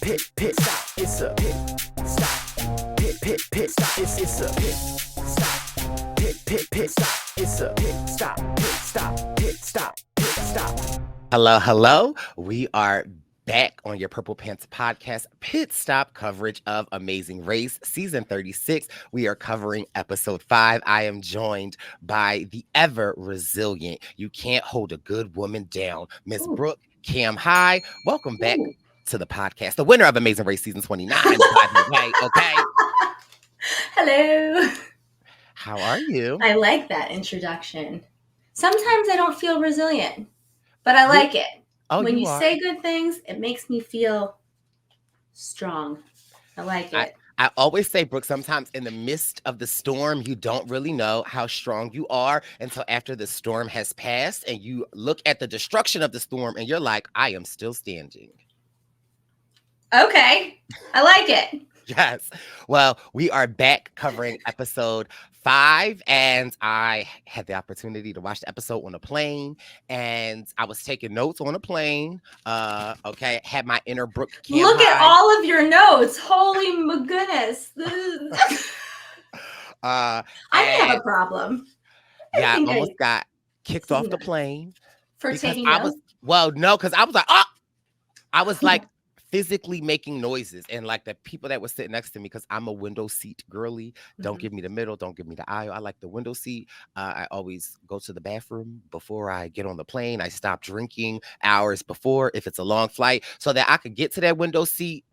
pit stop. It's a pit stop. Pit stop. It's a pit stop. Pit stop. It's a pit stop. Pit stop. Hello. We are back on your Purple Pants podcast pit stop coverage of Amazing Race season 36. We are covering episode 5. I am joined by the ever resilient, you can't hold a good woman down, Miss Brooke Cam High. Welcome back to the podcast. The winner of Amazing Race season 29, by the way, okay? Hello. How are you? I like that introduction. Sometimes I don't feel resilient, but I like it. When you say good things, it makes me feel strong. I like it. I always say, Brooke, sometimes in the midst of the storm, you don't really know how strong you are until after the storm has passed and you look at the destruction of the storm and you're like, I am still standing. Okay. I like it. Yes. Well, we are back covering episode 5, and I had the opportunity to watch the episode on a plane, and I was taking notes on a plane. Okay, had my inner Brooke Cam Look High. at all of your notes. Holy goodness. I have a problem. I almost got kicked off the plane for taking notes. Because I was like, oh, I was like physically making noises, and like the people that were sitting next to me, because I'm a window seat girly. Don't give me the middle, don't give me the aisle. I like the window seat. I always go to the bathroom before I get on the plane. I stop drinking hours before if it's a long flight so that I could get to that window seat,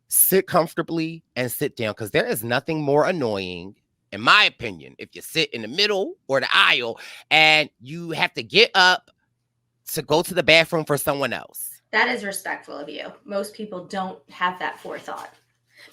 sit comfortably, and sit down, because there is nothing more annoying, in my opinion, if you sit in the middle or the aisle and you have to get up to go to the bathroom for someone else. That is respectful of you. Most people don't have that forethought.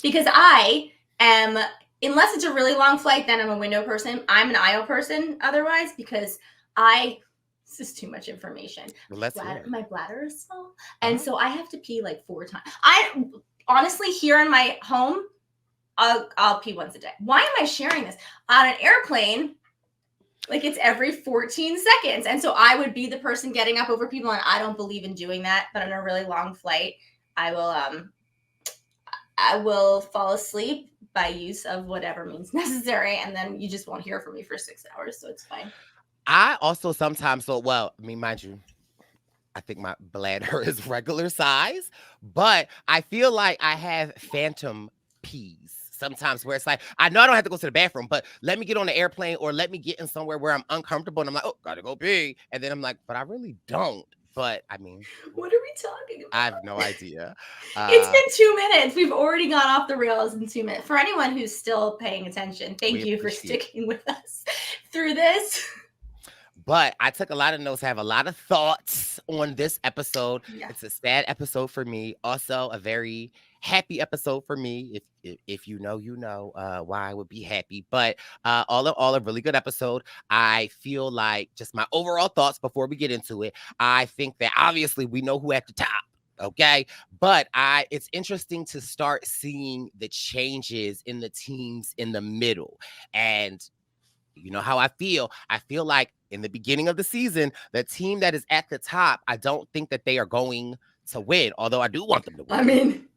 Because I am, unless it's a really long flight, then I'm a window person. I'm an aisle person otherwise, because this is too much information. My bladder is small. And so I have to pee like 4 times. I honestly, here in my home, I'll pee once a day. Why am I sharing this? On an airplane, like it's every 14 seconds. And so I would be the person getting up over people, and I don't believe in doing that. But on a really long flight, I will fall asleep by use of whatever means necessary. And then you just won't hear from me for 6 hours. So it's fine. I also sometimes, mind you, I think my bladder is regular size, but I feel like I have phantom peas. Sometimes where it's like, I know I don't have to go to the bathroom, but let me get on the airplane or let me get in somewhere where I'm uncomfortable and I'm like, oh, gotta go pee. And then I'm like, but I really don't. But I mean, what are we talking about? I have no idea. It's been 2 minutes. We've already gone off the rails in 2 minutes. For anyone who's still paying attention, thank you for sticking with us through this. But I took a lot of notes. I have a lot of thoughts on this episode. Yeah. It's a sad episode for me. Also, a very happy episode for me. If you know, why I would be happy. But all in all, a really good episode. I feel like just my overall thoughts before we get into it. I think that obviously we know who at the top. Okay. But it's interesting to start seeing the changes in the teams in the middle. And you know how I feel. I feel like in the beginning of the season, the team that is at the top, I don't think that they are going to win, although I do want them to win. I mean,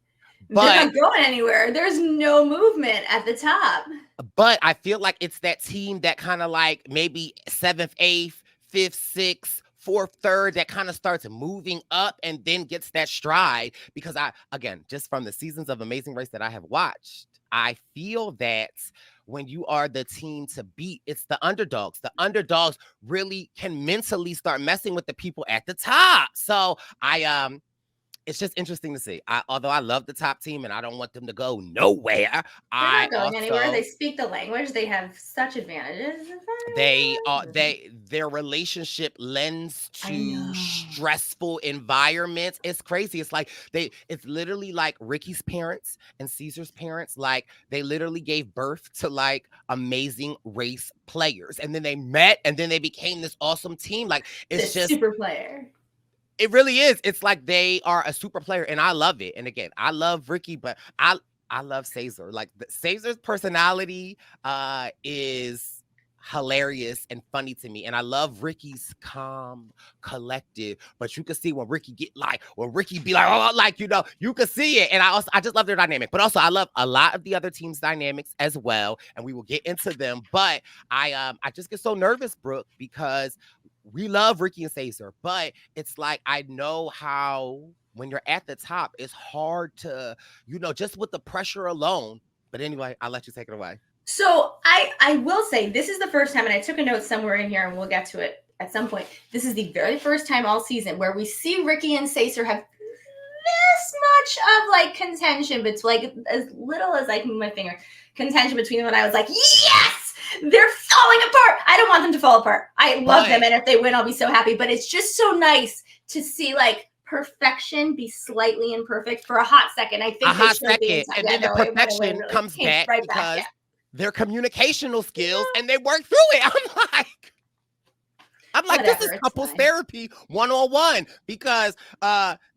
they're not going anywhere. There's no movement at the top. But I feel like it's that team that kind of like maybe 7th, 8th, 5th, 6th, 4th, 3rd that kind of starts moving up and then gets that stride. Because just from the seasons of Amazing Race that I have watched, I feel that when you are the team to beat, it's the underdogs. The underdogs really can mentally start messing with the people at the top. So it's just interesting to see. Although I love the top team and I don't want them to go nowhere. They're not going anywhere. They speak the language. They have such advantages. Their relationship lends to stressful environments. It's crazy. It's like it's literally like Ricky's parents and Caesar's parents. Like they literally gave birth to like Amazing Race players, and then they met, and then they became this awesome team. Like it's just super player. It really is. It's like they are a super player, and I love it. And again, I love Ricky, but I love Caesar. Like Caesar's personality is hilarious and funny to me. And I love Ricky's calm, collective. But you can see when Ricky when Ricky be like, oh, like, you can see it. And I just love their dynamic. But also I love a lot of the other teams' dynamics as well. And we will get into them. But I just get so nervous, Brooke, because we love Ricky and Caesar. But it's like I know how when you're at the top, it's hard to, just with the pressure alone. But anyway, I'll let you take it away. So I will say this is the first time, and I took a note somewhere in here, and we'll get to it at some point. This is the very first time all season where we see Ricky and Caesar have this much of like contention, but it's like as little as I can move my finger, contention between them. And I was like, yes, they're falling apart. I don't want them to fall apart. I love them, and if they win, I'll be so happy. But it's just so nice to see like perfection be slightly imperfect for a hot second. I think a hot second, and then the perfection really comes back right because back, their communicational skills and they work through it. I'm like, whatever, this is couples therapy 101 because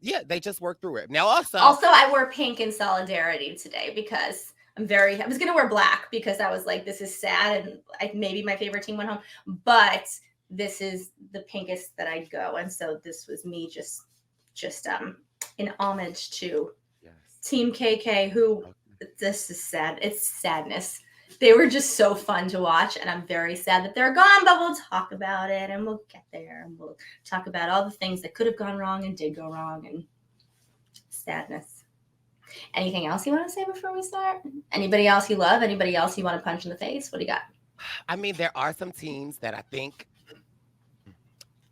they just work through it. Now also I wore pink in solidarity today because I was gonna wear black because I was like, this is sad and maybe my favorite team went home, but this is the pinkest that I'd go, and so this was me just in homage to Team KK, who this is sad. It's sadness. They were just so fun to watch, and I'm very sad that they're gone, but we'll talk about it, and we'll get there, and we'll talk about all the things that could have gone wrong and did go wrong, and sadness. Anything else you want to say before we start? Anybody else you love? Anybody else you want to punch in the face? What do you got? I mean, there are some teams that I think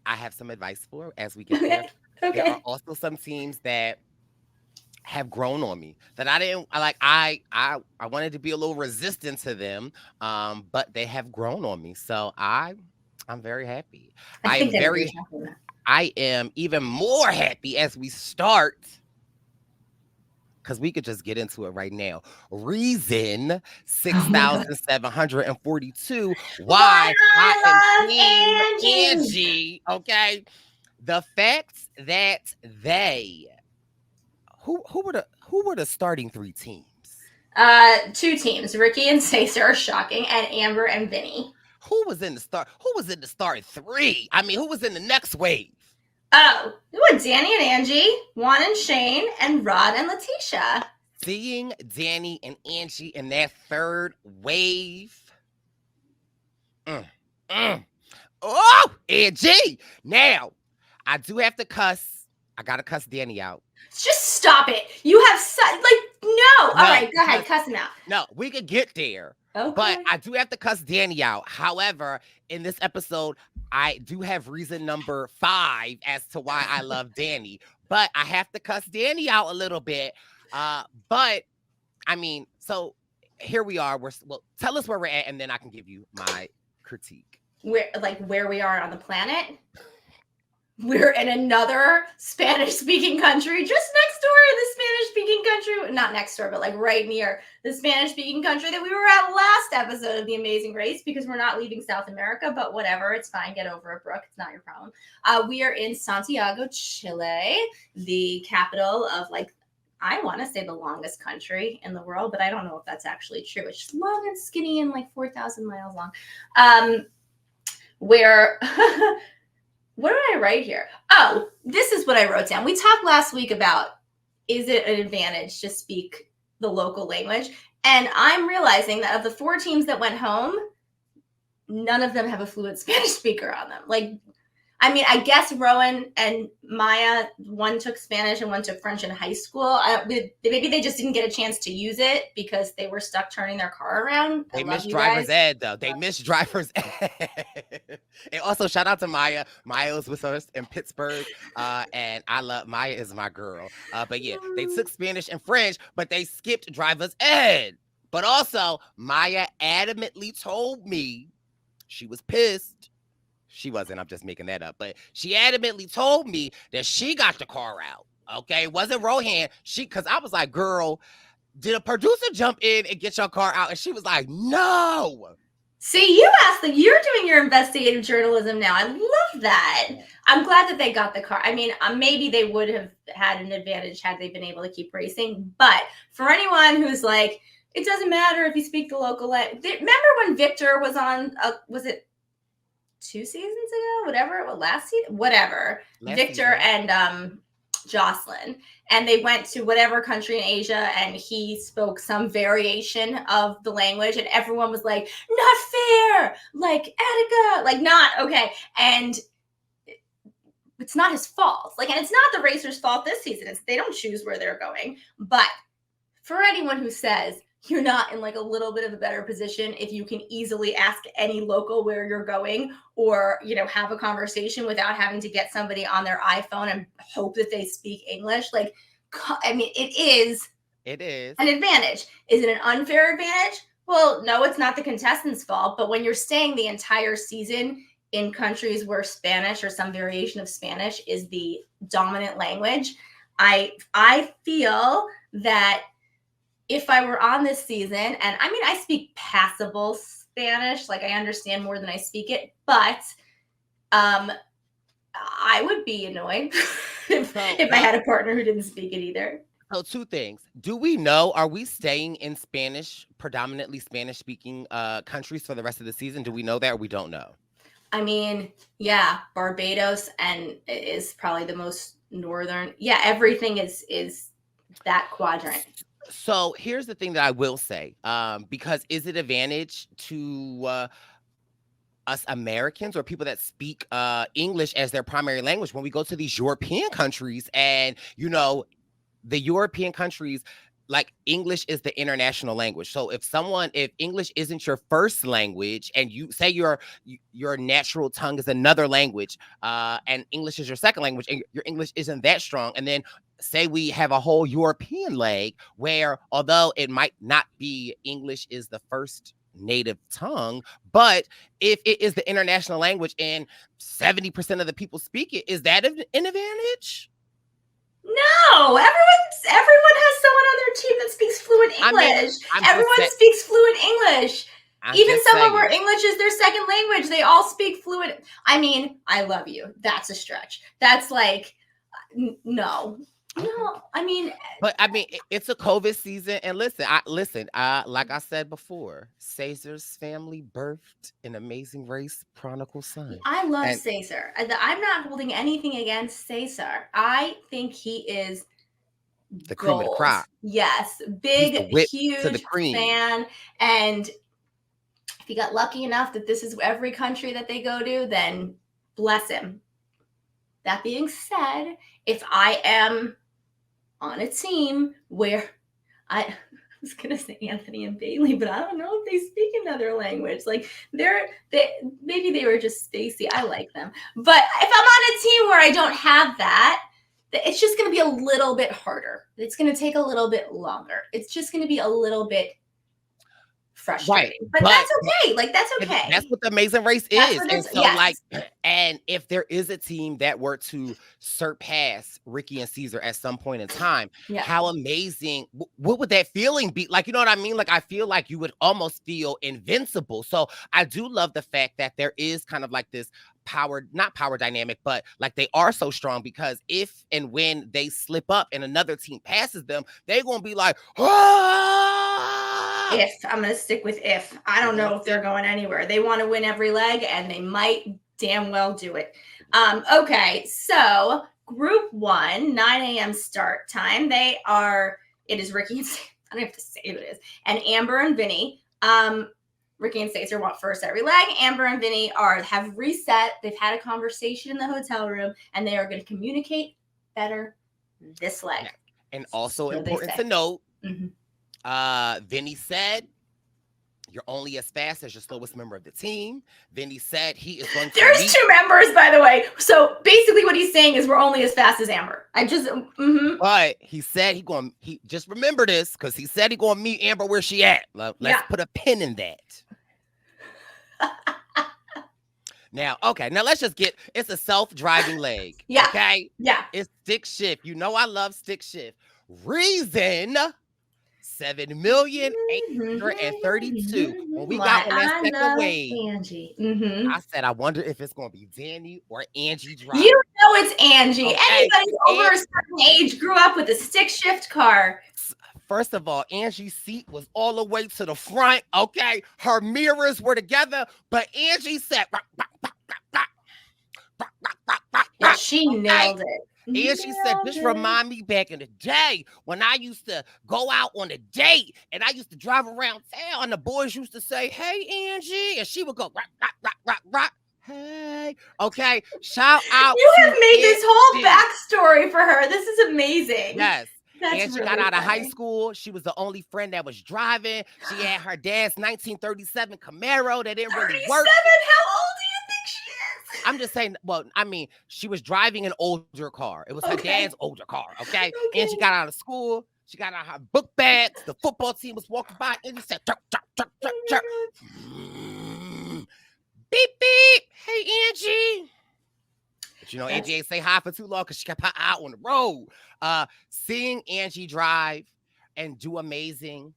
I have some advice for as we get there. Okay. There are also some teams that have grown on me that I didn't like. I wanted to be a little resistant to them, but they have grown on me. So I'm very happy. I am even more happy as we start, because we could just get into it right now. Reason 6,742. Why I am Team Angie. Okay. The fact that who were the starting three teams? Two teams. Ricky and Caesar are shocking, and Amber and Vinny. Who was in the start three? I mean, who was in the next wave? Oh, Danny and Angie, Juan and Shane, and Rod and Laticia. Seeing Danny and Angie in that third wave. Oh, Angie. Now, I do have to cuss. I got to cuss Danny out. Just stop it. You have no. All right, go ahead. Cuss him out. No, we could get there. Okay. But I do have to cuss Danny out. However, in this episode, I do have reason number 5 as to why I love Danny. But I have to cuss Danny out a little bit. But, I mean, so here we are. Tell us where we're at, and then I can give you my critique. Where we are on the planet? We're in another Spanish-speaking country, just next door to the Spanish-speaking country. Not next door, but like right near the Spanish-speaking country that we were at last episode of The Amazing Race, because we're not leaving South America, but whatever. It's fine. Get over it, Brooke. It's not your problem. We are in Santiago, Chile, the capital of I want to say the longest country in the world, but I don't know if that's actually true. It's just long and skinny and 4,000 miles long. Where... What did I write here? Oh, this is what I wrote down. We talked last week about, is it an advantage to speak the local language? And I'm realizing that of the 4 teams that went home, none of them have a fluent Spanish speaker on them. I guess Rowan and Maya, one took Spanish and one took French in high school. Maybe they just didn't get a chance to use it because they were stuck turning their car around. They missed driver's ed, though. They missed driver's ed. And also, shout out to Maya. Maya was with us in Pittsburgh, and I love Maya is my girl. But yeah, they took Spanish and French, but they skipped driver's ed. But also, Maya adamantly told me she was pissed. She wasn't. I'm just making that up. But she adamantly told me that she got the car out. Okay, it wasn't Rohan. Because I was like, girl, did a producer jump in and get your car out? And she was like, no. See, you're doing your investigative journalism now. I love that. I'm glad that they got the car. I mean, maybe they would have had an advantage had they been able to keep racing. But for anyone who's it doesn't matter if you speak the local language. Remember when Victor was on? Was it 2 seasons ago? Whatever. Well, last season, whatever. Last Victor season. and Jocelyn, and they went to whatever country in Asia, and he spoke some variation of the language, and everyone was like, "Not fair!" Like Attica, like not okay, and it's not his fault. Like, and it's not the racers' fault this season. They don't choose where they're going. But for anyone who says you're not in like a little bit of a better position if you can easily ask any local where you're going, or have a conversation without having to get somebody on their iPhone and hope that they speak English, like, I mean, it is an advantage. Is it an unfair advantage? Well, no, it's not the contestants' fault. But when you're staying the entire season in countries where Spanish or some variation of Spanish is the dominant language, I feel that if I were on this season, and I mean, I speak passable Spanish, like I understand more than I speak it, but I would be annoyed if I had a partner who didn't speak it either. So 2 things. Do we know, are we staying in Spanish, predominantly Spanish-speaking countries for the rest of the season? Do we know that, or we don't know? I mean, yeah, Barbados and is probably the most northern. Yeah, everything is that quadrant. So here's the thing that I will say, because is it advantage to us Americans or people that speak English as their primary language when we go to these European countries? And the European countries, like, English is the international language. So if English isn't your first language, and you say your natural tongue is another language, and English is your second language, and your English isn't that strong, and then say we have a whole European leg where, although it might not be English is the first native tongue, but if it is the international language and 70% of the people speak it, is that an advantage? No, everyone has someone on their team that speaks fluent English. Everyone speaks fluent English. Even someone where English is their second language, they all speak fluent. I mean, I love you. That's a stretch. That's like, no. No, I mean, but I mean, it's a COVID season, and listen, like I said before, Caesar's family birthed an amazing race prodigal son. I love Caesar. I'm not holding anything against Caesar. I think he is the cream of the crop. Yes, big, huge fan, and if he got lucky enough that this is every country that they go to, then bless him. That being said, if I am on a team where I was gonna say Anthony and Bailey, but I don't know if they speak another language. Like maybe they were just Stacy. I like them, but if I'm on a team where I don't have that, it's just gonna be a little bit harder. It's gonna take a little bit longer. It's just gonna be a little bit frustrating, right. but that's okay. Like, that's okay. That's what the Amazing Race is. And so, and if there is a team that were to surpass Ricky and Caesar at some point in time, how amazing, what would that feeling be? Like, you know what I mean? Like, I feel like you would almost feel invincible. So I do love the fact that there is kind of like this not power dynamic, but like they are so strong, because if and when they slip up and another team passes them, they're going to be like, if I'm going to stick with if. I don't know if they're going anywhere. They want to win every leg, and they might damn well do it. Okay, so Group 1, 9 a.m. start time. It is Ricky and I don't have to say who it is, and Amber and Vinny. Ricky and Caesar want first every leg. Amber and Vinny have reset. They've had a conversation in the hotel room, and they are going to communicate better this leg. And also important to note, Vinny said, you're only as fast as your slowest member of the team. Vinny said he is going to There's 2 members, by the way. So basically what he's saying is we're only as fast as Amber. But he said he just remember this, because he said he going to meet Amber where she at. Let's put a pin in that. Now let's just it's a self-driving leg. Yeah. Okay? Yeah. It's stick shift. You know I love stick shift. Reason 7,832,000. When we got on that second wave, Angie. I said, I wonder if it's going to be Danny or Angie driving. You know it's Angie. Okay. Anybody over a certain age grew up with a stick shift car. First of all, Angie's seat was all the way to the front. Okay, her mirrors were together, but Angie said, "Rock, rock, rock, rock, rock, rock, rock, rock, rock, Yeah, rock." she Okay. nailed it. And she said, "This remind me back in the day when I used to go out on a date and I used to drive around town and the boys used to say, 'Hey, Angie,' and she would go, 'Rock, rock, rock, rock, rock.' Hey, okay. Shout out You to have made this whole Angie. backstory for her. This is amazing. Yes. That's And she really got out of high funny. school. She was the only friend that was driving. She had her dad's 1937 Camaro that didn't really 37? work. How old do you think she is? I'm just saying, well, I mean, she was driving an older car. It was her Okay. dad's older car, okay? Okay. And she got out of school. She got out her book bags. The football team was walking by, and she said, "Chirp, chirp, chirp, chirp, chirp." Beep, beep. Hey, Angie. But you know, Angie ain't say hi for too long because she kept her eye on the road. Seeing Angie drive and do amazing.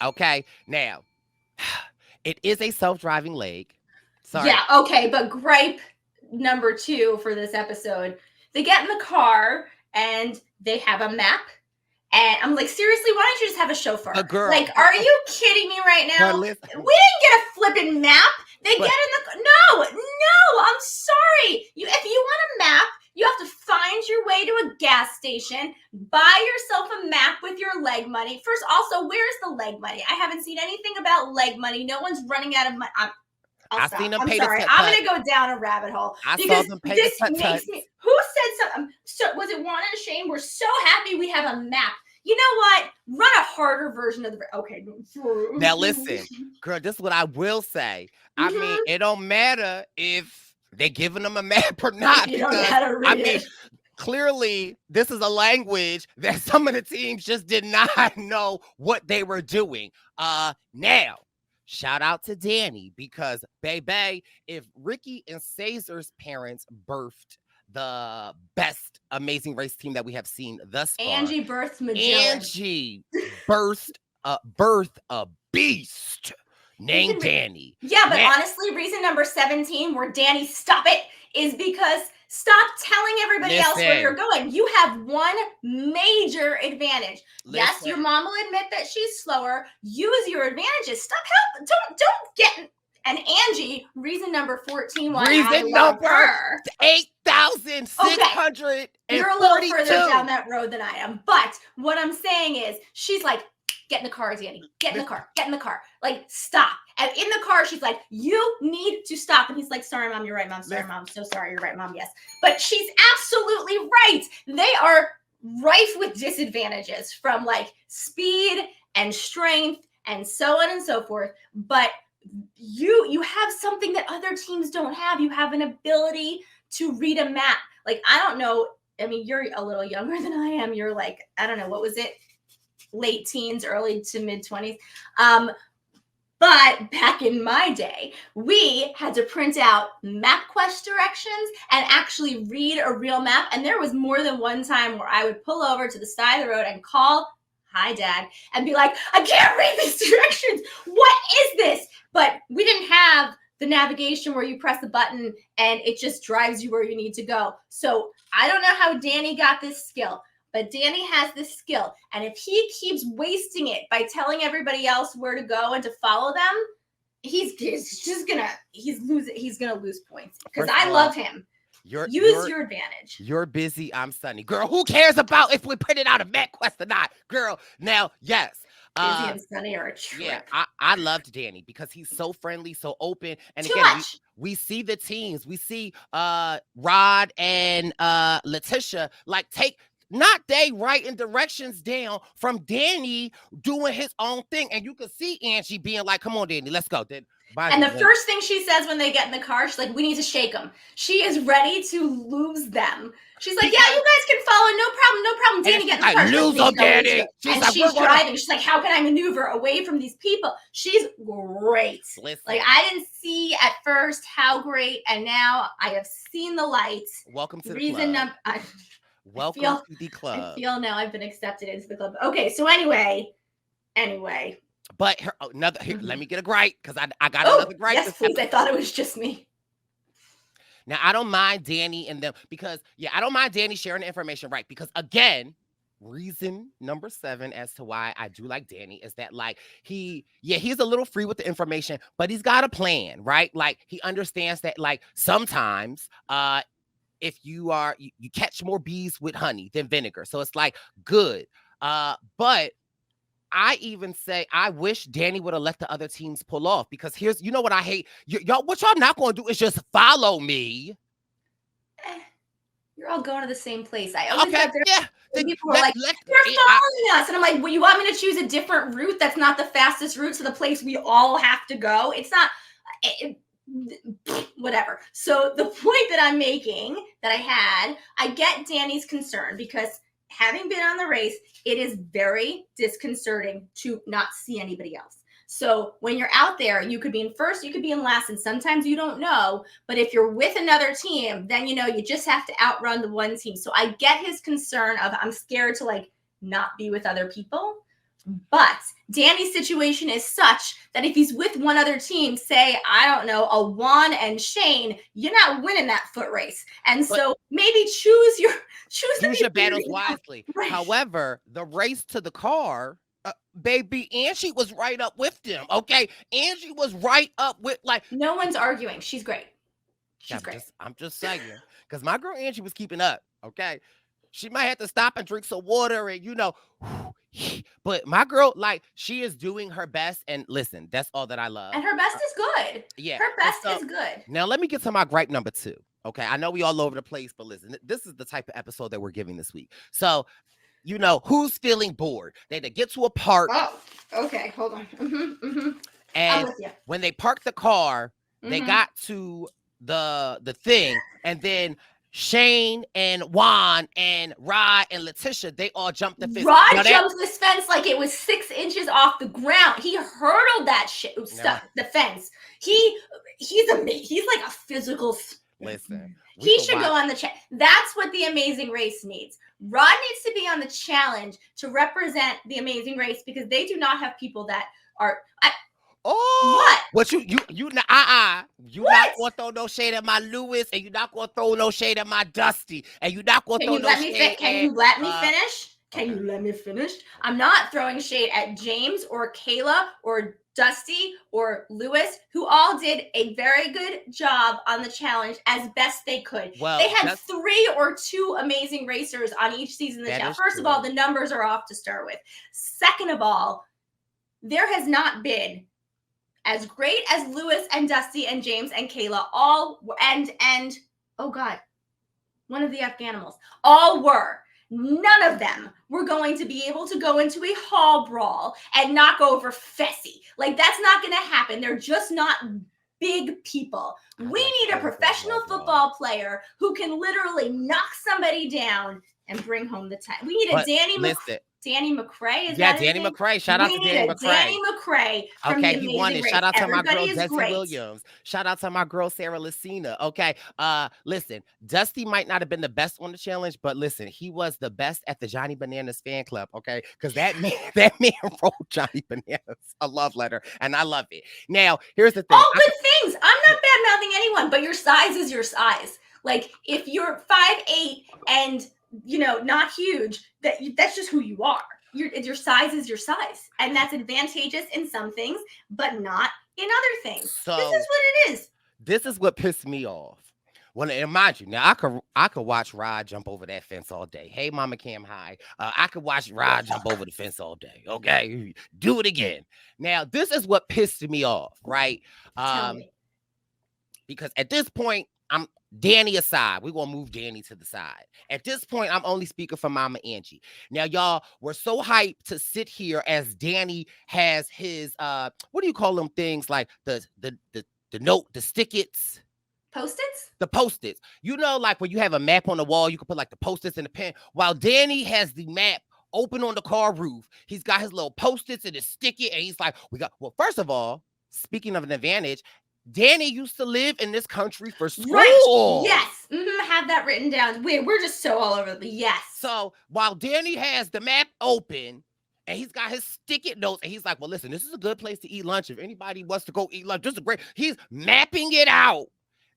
Okay, now, it is a self-driving leg. Sorry. Yeah, okay, but gripe number 2 for this episode. They get in the car and they have a map. And I'm like, seriously, why don't you just have a chauffeur? Girl, like, are you kidding me right now? listen. We didn't get a flipping map. They get in the no, I'm sorry. If you want a map, you have to find your way to a gas station, buy yourself a map with your leg money. First, also, where's the leg money? I haven't seen anything about leg money. No one's running out of money. I seen them I'm pay sorry. the I'm going to go down a rabbit hole. I because saw them pay this the makes me. Who said something? So was it Juan and Shane? We're so happy we have a map. You know what? Run a harder version of the. Okay. Now listen, girl. This is what I will say. I mean, it don't matter if they're giving them a map or not. You don't because, know how to read I mean, it. clearly, this is a language that some of the teams just did not know what they were doing. Now, shout out to Danny because, baby, if Ricky and Cesar's parents birthed the best Amazing Race team that we have seen thus far, Angie birthed Magellan. Angie birthed a beast named Danny. Yeah, but honestly, reason number 17 where Danny stop it is because stop telling everybody else where you're going. You have one major advantage. Yes, your mom will admit that she's slower. Use your advantages. Stop help. Don't get. And Angie, reason number 14, why I love her. 8,600. Okay. You're a little further down that road than I am. But what I'm saying is, she's like, get in the car, Danny. Get in the car. Get in the car. Like, stop. And in the car, she's like, you need to stop. And he's like, sorry, Mom. You're right, Mom. Sorry, Mom. So sorry. You're right, Mom. Yes. But she's absolutely right. They are rife with disadvantages from like speed and strength and so on and so forth. But you have something that other teams don't have. You have an ability to read a map. Like, I don't know. I mean, you're a little younger than I am. You're like, I don't know, what was it? Late teens, early to mid 20s. But back in my day, we had to print out MapQuest directions and actually read a real map. And there was more than one time where I would pull over to the side of the road and call, hi, Dad, and be like, I can't read these directions. What is this? But we didn't have the navigation where you press the button and it just drives you where you need to go. So I don't know how Danny got this skill, but Danny has this skill. And if he keeps wasting it by telling everybody else where to go and to follow them, he's gonna lose points. Because I love him. Use your advantage. You're busy. I'm sunny. Girl, who cares about if we printed out a MapQuest or not? Girl, now, yes. Busy and Sunny are a trip. Yeah, I loved Danny because he's so friendly, so open. And Too again, much. we see the teams. We see Rod and Laticia not they writing directions down from Danny doing his own thing. And you can see Angie being like, come on, Danny, let's go. And the first thing she says when they get in the car, she's like, we need to shake them. She is ready to lose them. She's like, yeah, you guys can follow. No problem. Danny, get in the car. Lose them, Danny. She's driving. She's like, how can I maneuver away from these people? She's great. Listen. Like, I didn't see at first how great, and now I have seen the lights. Welcome to the club. Welcome to the club. I feel now I've been accepted into the club. Okay, so anyway. But let me get a gripe because I got another gripe. Yes, please. I thought it was just me. Now, I don't mind Danny and them because, I don't mind Danny sharing the information, right? Because, again, reason number 7 as to why I do like Danny is that like he's a little free with the information, but he's got a plan, right? Like he understands that like sometimes if you catch more bees with honey than vinegar. So it's like good. But I even say I wish Danny would have let the other teams pull off because here's you know what I hate. Y'all, what y'all not gonna do is just follow me. You're all going to the same place. I always Okay, got there. yeah. People were like, "You're following us," and I'm like, "Well, you want me to choose a different route? That's not the fastest route to the place we all have to go. It's not." Whatever. So the point that I'm making that I get Danny's concern because having been on the race, it is very disconcerting to not see anybody else. So when you're out there, you could be in first, you could be in last, and sometimes you don't know. But if you're with another team, then you know you just have to outrun the one team. So I get his concern of I'm scared to like not be with other people. But Danny's situation is such that if he's with one other team, say, I don't know, a Juan and Shane, you're not winning that foot race. And so maybe choose your battles wisely. Right. However, the race to the car, baby, Angie was right up with them. Okay. Angie was right up with like no one's arguing. She's great. I'm just saying. Because my girl Angie was keeping up. Okay. She might have to stop and drink some water and but my girl, like, she is doing her best. And listen, that's all that I love. And her best is good. Yeah. Her best is good. Now, let me get to my gripe number 2. Okay. I know we all over the place, but listen, this is the type of episode that we're giving this week. So, who's feeling bored? They get to a park. Oh, okay. Hold on. And I'm with you. When they parked the car, they got to the thing, and then Shane and Juan and Rod and Laticia, they all jumped the fence. Rod jumped this fence like it was 6 inches off the ground. He hurdled that stuff, the fence. He's amazing. He's like a physical. Listen, he should go on the challenge. That's what the Amazing Race needs. Rod needs to be on the challenge to represent the Amazing Race because they do not have people that are. What you not gonna throw no shade at my Lewis, and you're not gonna throw no shade at my Dusty, and you're not gonna throw no shade. Can you let me finish? Can you let me finish? I'm not throwing shade at James or Kayla or Dusty or Lewis, who all did a very good job on the challenge as best they could. Well, they had 3 or 2 amazing racers on each season of the challenge. First of all, the numbers are off to start with. Second of all, there has not been as great as Lewis and Dusty and James and Kayla all and oh God, one of the Afghanimals all were. None of them were going to be able to go into a hall brawl and knock over Fessy. Like, that's not going to happen. They're just not big people. We need a professional football player who can literally knock somebody down and bring home the time. We need a Danny McCrae. Danny McCrae. Shout out to Danny McCrae. Danny McCrae. Okay, he won it. Shout out to my girl Desi Williams. Shout out to my girl Sarah Lucina. Okay. Listen, Dusty might not have been the best on the challenge, but listen, he was the best at the Johnny Bananas fan club. Okay, because that man wrote Johnny Bananas a love letter, and I love it. Now, here's the thing. All good things. I'm not bad mouthing anyone, but your size is your size. Like, if you're 5'8" and not huge, that's just who you are. Your size is your size, and that's advantageous in some things, but not in other things. So this is what it is. This is what pissed me off. Mind you, now I could watch Rod jump over that fence all day. Hey, Mama Cam, hi. I could watch Rod jump over the fence all day. Okay, do it again. Now, this is what pissed me off, right? Because at this point, I'm Danny aside. We're going to move Danny to the side. At this point, I'm only speaking for Mama Angie. Now, y'all, we're so hyped to sit here as Danny has his, what do you call them things? Like the note, the stick-its? Post-its? The post-its. Like when you have a map on the wall, you can put like the post-its in the pen. While Danny has the map open on the car roof, he's got his little post-its and his stick-it, and he's like, first of all, speaking of an advantage, Danny used to live in this country for school. Right. Yes. Have that written down. We're just so all over the yes. So while Danny has the map open and he's got his stick-it notes and he's like, well, listen, this is a good place to eat lunch. If anybody wants to go eat lunch, this is great. He's mapping it out.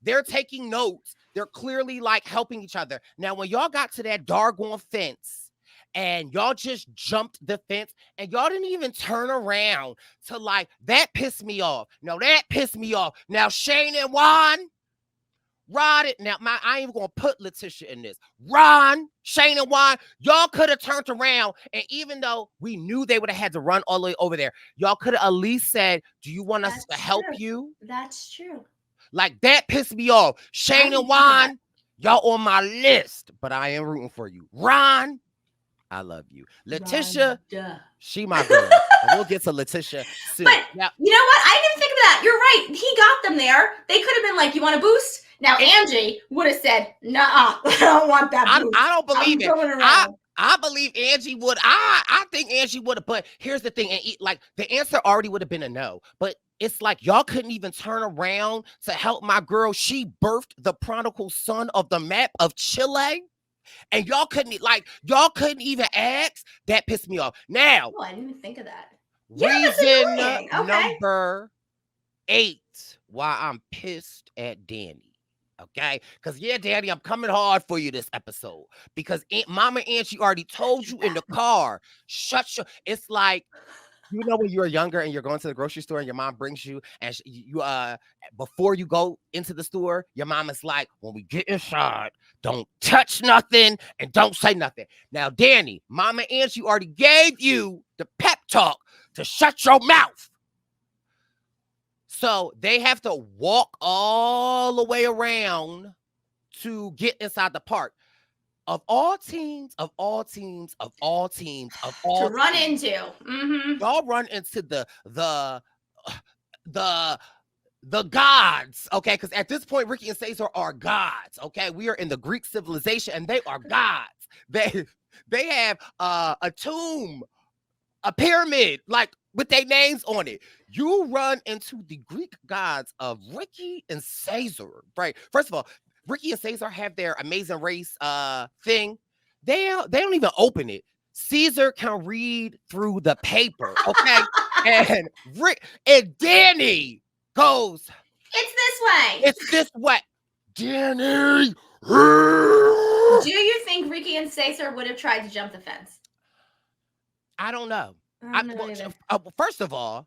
They're taking notes. They're clearly like helping each other. Now, when y'all got to that doggone fence and y'all just jumped the fence and y'all didn't even turn around to like, that pissed me off. No, that pissed me off. Now, Shane and Juan, Rod it. Now, I ain't gonna put Laticia in this. Ron, Shane, and Juan, y'all could have turned around, and even though we knew they would have had to run all the way over there, y'all could have at least said, "Do you want us to help you?" That's true. Like, that pissed me off. Shane and Juan, y'all on my list, but I am rooting for you. Ron, I love you. Laticia, she my girl. We'll get to Laticia soon. But now, you know what? I didn't think of that. You're right. He got them there. They could have been like, "You want a boost?" Now, Angie would have said, "Nah, I don't want that boost." I don't believe it. I believe Angie would. I think Angie would have. But here's the thing. And like, the answer already would have been a no. But it's like, y'all couldn't even turn around to help my girl. She birthed the prodigal son of the map of Chile. And y'all couldn't even ask. That pissed me off. Now, I didn't even think of that. Reason number 8 why I'm pissed at Danny. Okay, because Danny, I'm coming hard for you this episode because Mama Angie already told you in the car. It's like, you know, when you were younger and you're going to the grocery store and your mom brings you, and you before you go into the store, your mom is like, "When we get inside, don't touch nothing and don't say nothing." Now, Danny, Mama Angie already gave you the pep talk to shut your mouth. So they have to walk all the way around to get inside the park. Of all teams, to run into. Mm-hmm. Y'all run into the gods, okay? Because at this point, Ricky and Cesar are gods, okay? We are in the Greek civilization, and they are gods. They have a tomb, a pyramid, like, with their names on it. You run into the Greek gods of Ricky and Cesar, right? First of all, Ricky and Cesar have their Amazing Race thing. They don't even open it. Caesar can read through the paper, okay? and Danny goes, "It's this way. Danny. Do you think Ricky and Cesar would have tried to jump the fence? I don't know. First of all,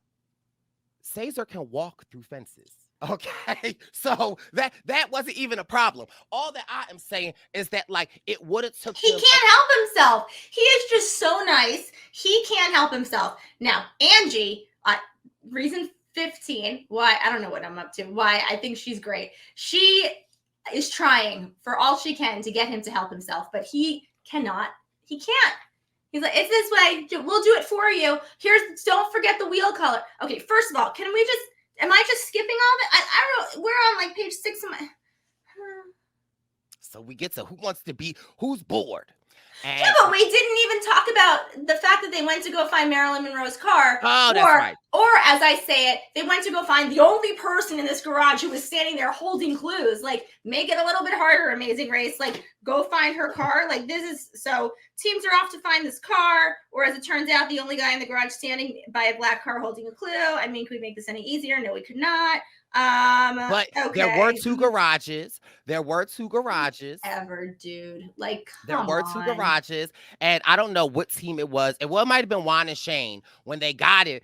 Cesar can walk through fences. Okay, so that wasn't even a problem. All that I am saying is that, like, it would have took. He can't help himself. He is just so nice. He can't help himself. Now, Angie, reason 15, why I don't know what I'm up to. Why I think she's great. She is trying for all she can to get him to help himself, but he cannot. He can't. He's like, "It's this way. We'll do it for you. Don't forget the wheel color." Okay, first of all, am I just skipping all of it? I don't know. We're on like page 6 of my. So we get to who's bored. And yeah, but we didn't even talk about the fact that they went to go find Marilyn Monroe's car. Oh, that's right. Or as I say it, they went to go find the only person in this garage who was standing there holding clues. Like, make it a little bit harder, Amazing Race. Like, go find her car. Like, so teams are off to find this car. Or as it turns out, the only guy in the garage standing by a black car holding a clue. I mean, could we make this any easier? No, we could not. But okay. There were two garages. Ever, dude. Like, there were two garages, and I don't know what team it was. It might have been Juan and Shane. When they got it,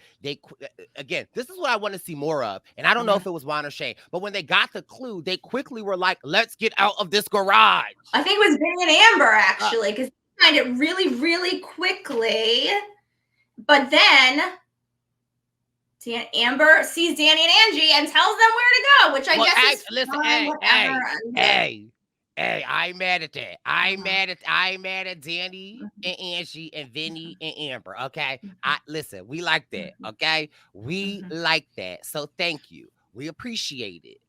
again, this is what I want to see more of. And I don't know if it was Juan or Shane, but when they got the clue, they quickly were like, "Let's get out of this garage." I think it was Vinny and Amber, actually, because they find it really, really quickly. But then Amber sees Danny and Angie and tells them where to go, which I guess is listen, hey, I ain't mad at that. I ain't mad at Danny and Angie and Vinny and Amber. Okay, listen, we like that. Okay, we like that. So thank you. We appreciate it.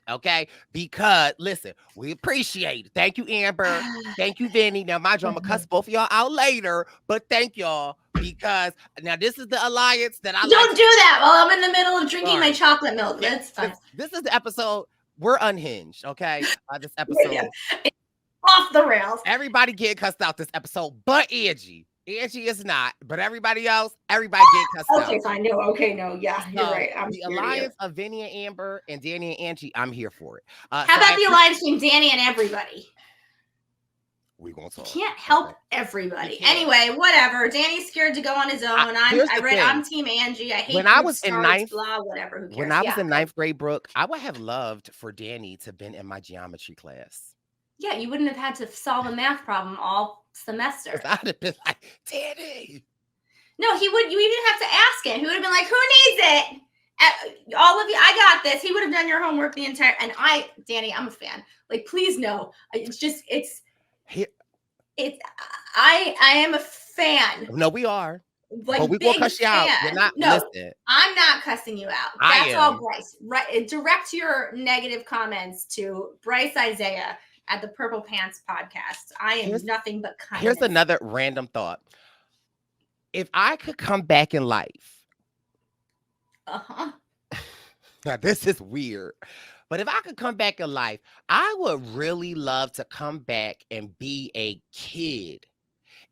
Okay, because listen, we appreciate it. Thank you, Amber. Thank you, Vinny. Now, mind you, I'm gonna cuss both of y'all out later, but thank y'all, because now this is the alliance that I don't do that while I'm in the middle of drinking my chocolate milk. That's fine. This is the episode. We're unhinged, okay? This episode off the rails. Everybody getting cussed out this episode, but Angie. Angie is not, but everybody else, everybody getting cussed out. Okay, fine. No, yeah, you're right. The alliance of Vinny and Amber and Danny and Angie, I'm here for it. How about the alliance between Danny and everybody? We gonna You talk. can't help Okay. everybody. Can't. Anyway, whatever. Danny's scared to go on his own. Here's the thing. I'm Team Angie. I hate When I group was in starts, ninth, blah, whatever. Who when cares? I was Yeah. in ninth grade, Brooke, I would have loved for Danny to been in my geometry class. Yeah, you wouldn't have had to solve a math problem all semester. Because I'd have been like, Danny. No, he would. You even have to ask him. He would have been like, "Who needs it? All of you, I got this." He would have done your homework the entire. And Danny, I'm a fan. Like, please no. It's just, I am a fan. No, we are. Like, but we gonna cuss you out. You're not. No, listen. I'm not cussing you out. That's all Brice. Right. Direct your negative comments to Brice Isaiah at the Purple Pants podcast. I am nothing but kindness. Here's another random thought. If I could come back in life. Now, this is weird. But if I could come back in life, I would really love to come back and be a kid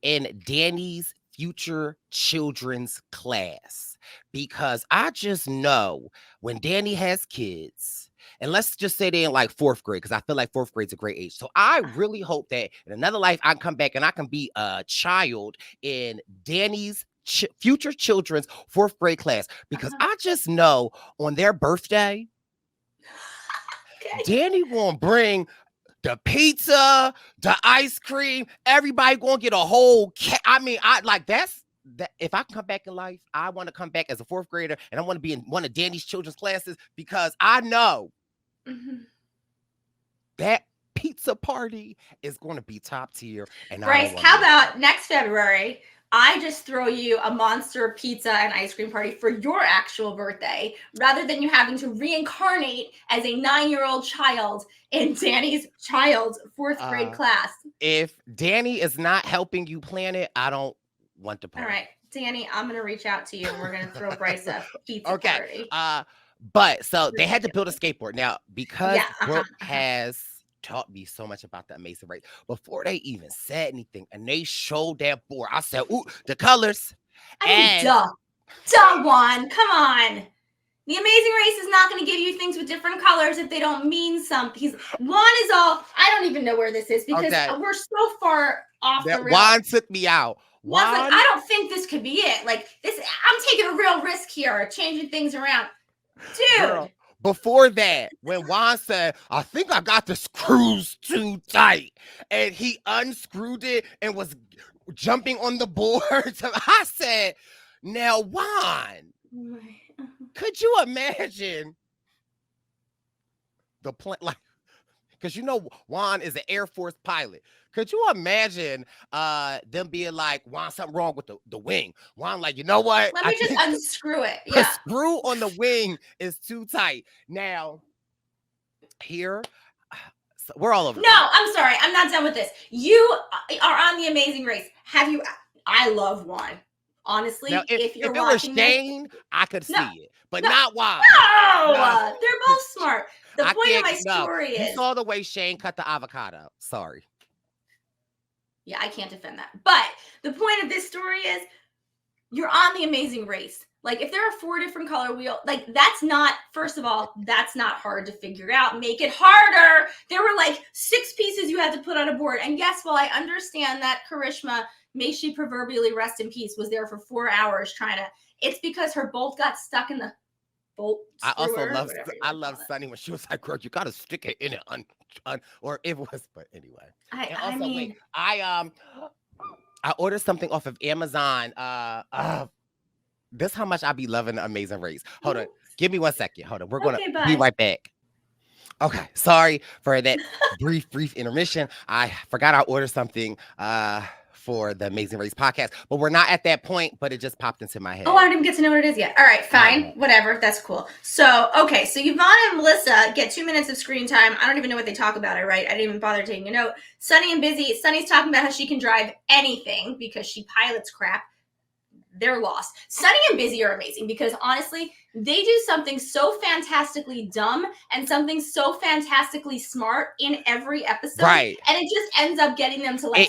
in Danny's future children's class. Because I just know when Danny has kids, and let's just say they're in like 4th grade, because I feel like 4th grade's a great age. So I really hope that in another life, I can come back and I can be a child in Danny's future children's 4th grade class. Because I just know on their birthday, Danny gonna bring the pizza, the ice cream, everybody gonna get a whole if I come back in life, I want to come back as a 4th grader and I want to be in one of Danny's children's classes because I know that pizza party is going to be top tier. And Brice, how about next February? I just throw you a monster pizza and ice cream party for your actual birthday, rather than you having to reincarnate as a 9-year-old child in Danny's child's 4th grade class. If Danny is not helping you plan it, I don't want to party. All right, Danny, I'm going to reach out to you and we're going to throw Brice a pizza party. But so they had to build a skateboard. Now, because Brooke has taught me so much about the Amazing Race before they even said anything, and they showed that board. I said, "Ooh, the colors!" Duh, Juan, come on. The Amazing Race is not going to give you things with different colors if they don't mean something. Juan is all. I don't even know where this is because we're so far off the rails. Juan took me out. Juan's like, I don't think this could be it. Like this, I'm taking a real risk here, changing things around, dude. Girl. Before that, when Juan said, I think I got the screws too tight, and he unscrewed it and was jumping on the board, I said, now, Juan, could you imagine the plane? Like, because Juan is an Air Force pilot. Could you imagine them being like, Juan, something wrong with the wing? Juan, like, you know what? Let me just unscrew it. Yeah. The screw on the wing is too tight. Now, here, so we're all over. No, I'm sorry. I'm not done with this. You are on The Amazing Race. I love Juan. Honestly, now, if it was Shane, I could see it, but not Juan. No, they're both smart. The point of my story is you saw the way Shane cut the avocado. Sorry. Yeah, I can't defend that. But the point of this story is you're on The Amazing Race. Like, if there are 4 different color wheels, like, first of all, that's not hard to figure out. Make it harder. There were like 6 pieces you had to put on a board. And yes, while I understand that Karishma, may she proverbially rest in peace, was there for 4 hours it's because her bolt got stuck in the bolt. I love Sunny when she was like, girl, you got to stick it in it or it was, but anyway. I ordered something off of Amazon. This how much I be loving The Amazing Race. Hold on. Give me 1 second. Hold on. We're going to be right back. Okay. Sorry for that brief intermission. I forgot I ordered something for the Amazing Race podcast, but we're not at that point, but it just popped into my head. Oh, I didn't get to know what it is yet. All right, fine. Whatever. That's cool. So, okay. So Yvonne and Melissa get 2 minutes of screen time. I don't even know what they talk about. I didn't even bother taking a note. Sunny and Busy. Sunny's talking about how she can drive anything because she pilots crap. They're lost. Sunny and Busy are amazing because honestly, they do something so fantastically dumb and something so fantastically smart in every episode. Right. And it just ends up getting them to 7.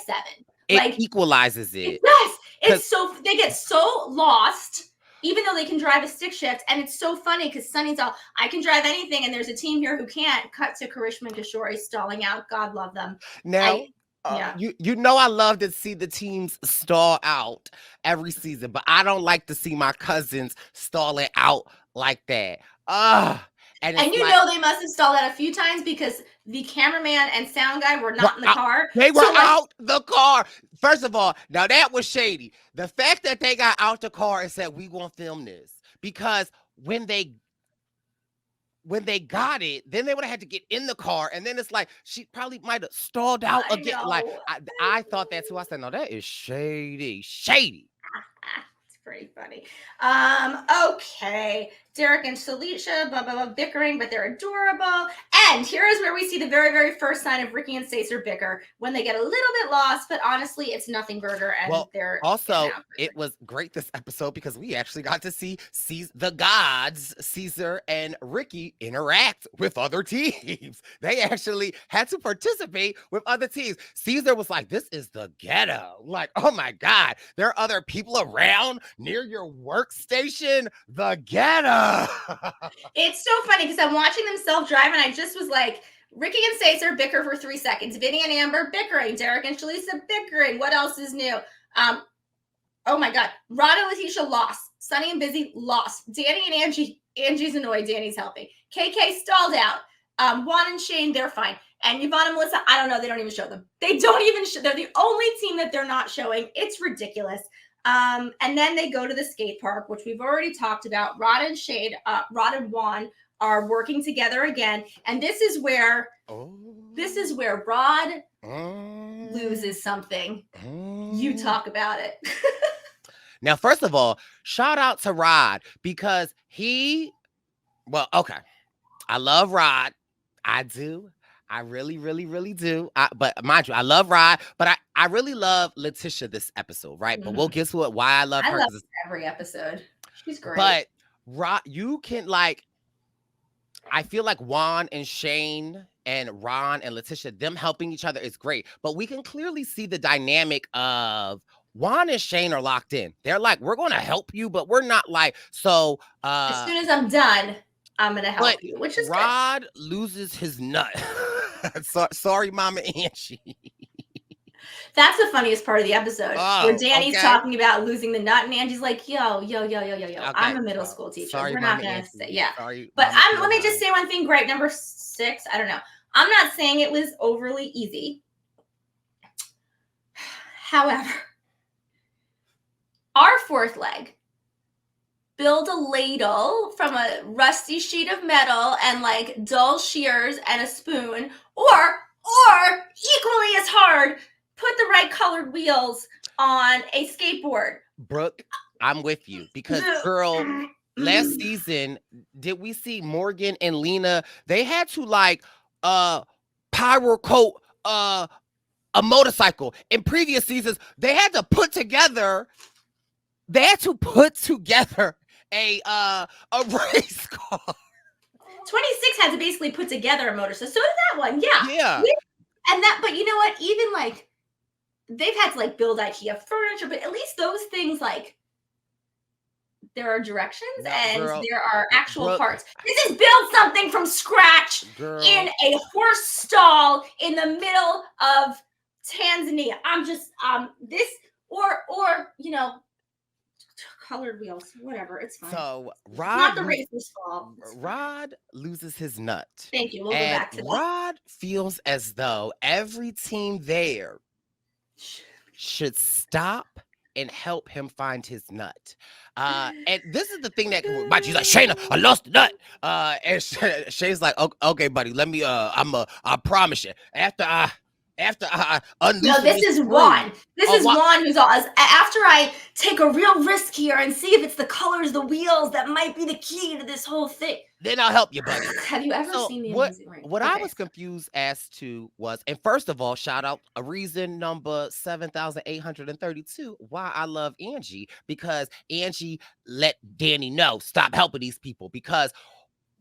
It equalizes it. Yes. They get so lost, even though they can drive a stick shift. And it's so funny because Sunny's all, I can drive anything. And there's a team here who can't. Cut to Karishma and Kishore stalling out. God love them. Now, Yeah. You know I love to see the teams stall out every season, but I don't like to see my cousins stalling out like that. And And it's you like know they must have stalled that a few times because the cameraman and sound guy were were not in the out, car. they were So like out the car. First of all, now that was shady. The fact that they got out the car and said we gonna film this because when they got it, then they would have had to get in the car, and then it's like she probably might have stalled out I again. Like know. I thought that too. I said, no, that is shady, shady. It's pretty funny. Okay. Derek and Laticia, blah, blah, blah, bickering, but they're adorable. And here is where we see the very, very first sign of Ricky and Stacer bicker when they get a little bit lost, but honestly, it's nothing burger and Well, they're also, it was great this episode because we actually got to see the gods, Caesar and Ricky, interact with other teams. They actually had to participate with other teams. Caesar was like, this is the ghetto. Like, oh my God, there are other people around near your workstation. The ghetto. It's so funny because I'm watching them self-drive and I just was like, Ricky and Stacer bicker for 3 seconds. Vinny and Amber bickering. Derek and Shalisa bickering. What else is new? Oh my God. Rod and Laticia lost. Sunny and Busy lost. Danny and Angie. Angie's annoyed. Danny's helping. KK stalled out. Juan and Shane, they're fine. And Yvonne and Melissa, I don't know. They don't even show them. They don't even show. They're the only team that they're not showing. It's ridiculous. And then they go to the skate park, which we've already talked about. Rod and Juan are working together again. And this is where Rod loses something. You talk about it. Now, first of all, shout out to Rod because okay. I love Rod. I do. I really, really, really do. But mind you, I love Rod, but I really love Laticia this episode, right? But we'll get to it why I love her. I love every episode. She's great. But Rod, you can I feel like Juan and Shane and Ron and Laticia, them helping each other is great. But we can clearly see the dynamic of Juan and Shane are locked in. They're like, we're going to help you, but we're not like, so. As soon as I'm done, I'm going to help you, which is Rod good. loses his nut. Sorry, Mama Angie. That's the funniest part of the episode, where Danny's talking about losing the nut, and Angie's like, yo. Okay. I'm a middle school teacher. Sorry, we're not going to say, yeah. Sorry, but let me just say one thing, Greg, number 6, I don't know. I'm not saying it was overly easy. However, our fourth leg, build a ladle from a rusty sheet of metal and like dull shears and a spoon, or equally as hard, put the right colored wheels on a skateboard. Brooke, I'm with you because, girl, last season, did we see Morgan and Lena? They had to pyro coat a motorcycle. In previous seasons, they had to put together a race car. 26 had to basically put together a motorcycle. So did that one, yeah. And that, but you know what? Even like they've had to build IKEA furniture, but at least those things there are directions and there are actual parts. This is build something from scratch in a horse stall in the middle of Tanzania. I'm just this or colored wheels, whatever, it's fine. So Rod, not the racer's fault. Rod loses his nut. Thank you. We'll go back to that. Rod feels as though every team there should stop and help him find his nut. And this is the thing that she's like, Shayna, I lost the nut. And Shayna's like, okay, buddy, let me I promise you, after I no, this is Juan. This is Juan who's all. After I take a real risk here and see if it's the colors, the wheels that might be the key to this whole thing. Then I'll help you, buddy. Have you ever seen the Amazing Race? What I was confused as to was, and first of all, shout out a reason number 7,832 why I love Angie, because Angie let Danny know stop helping these people because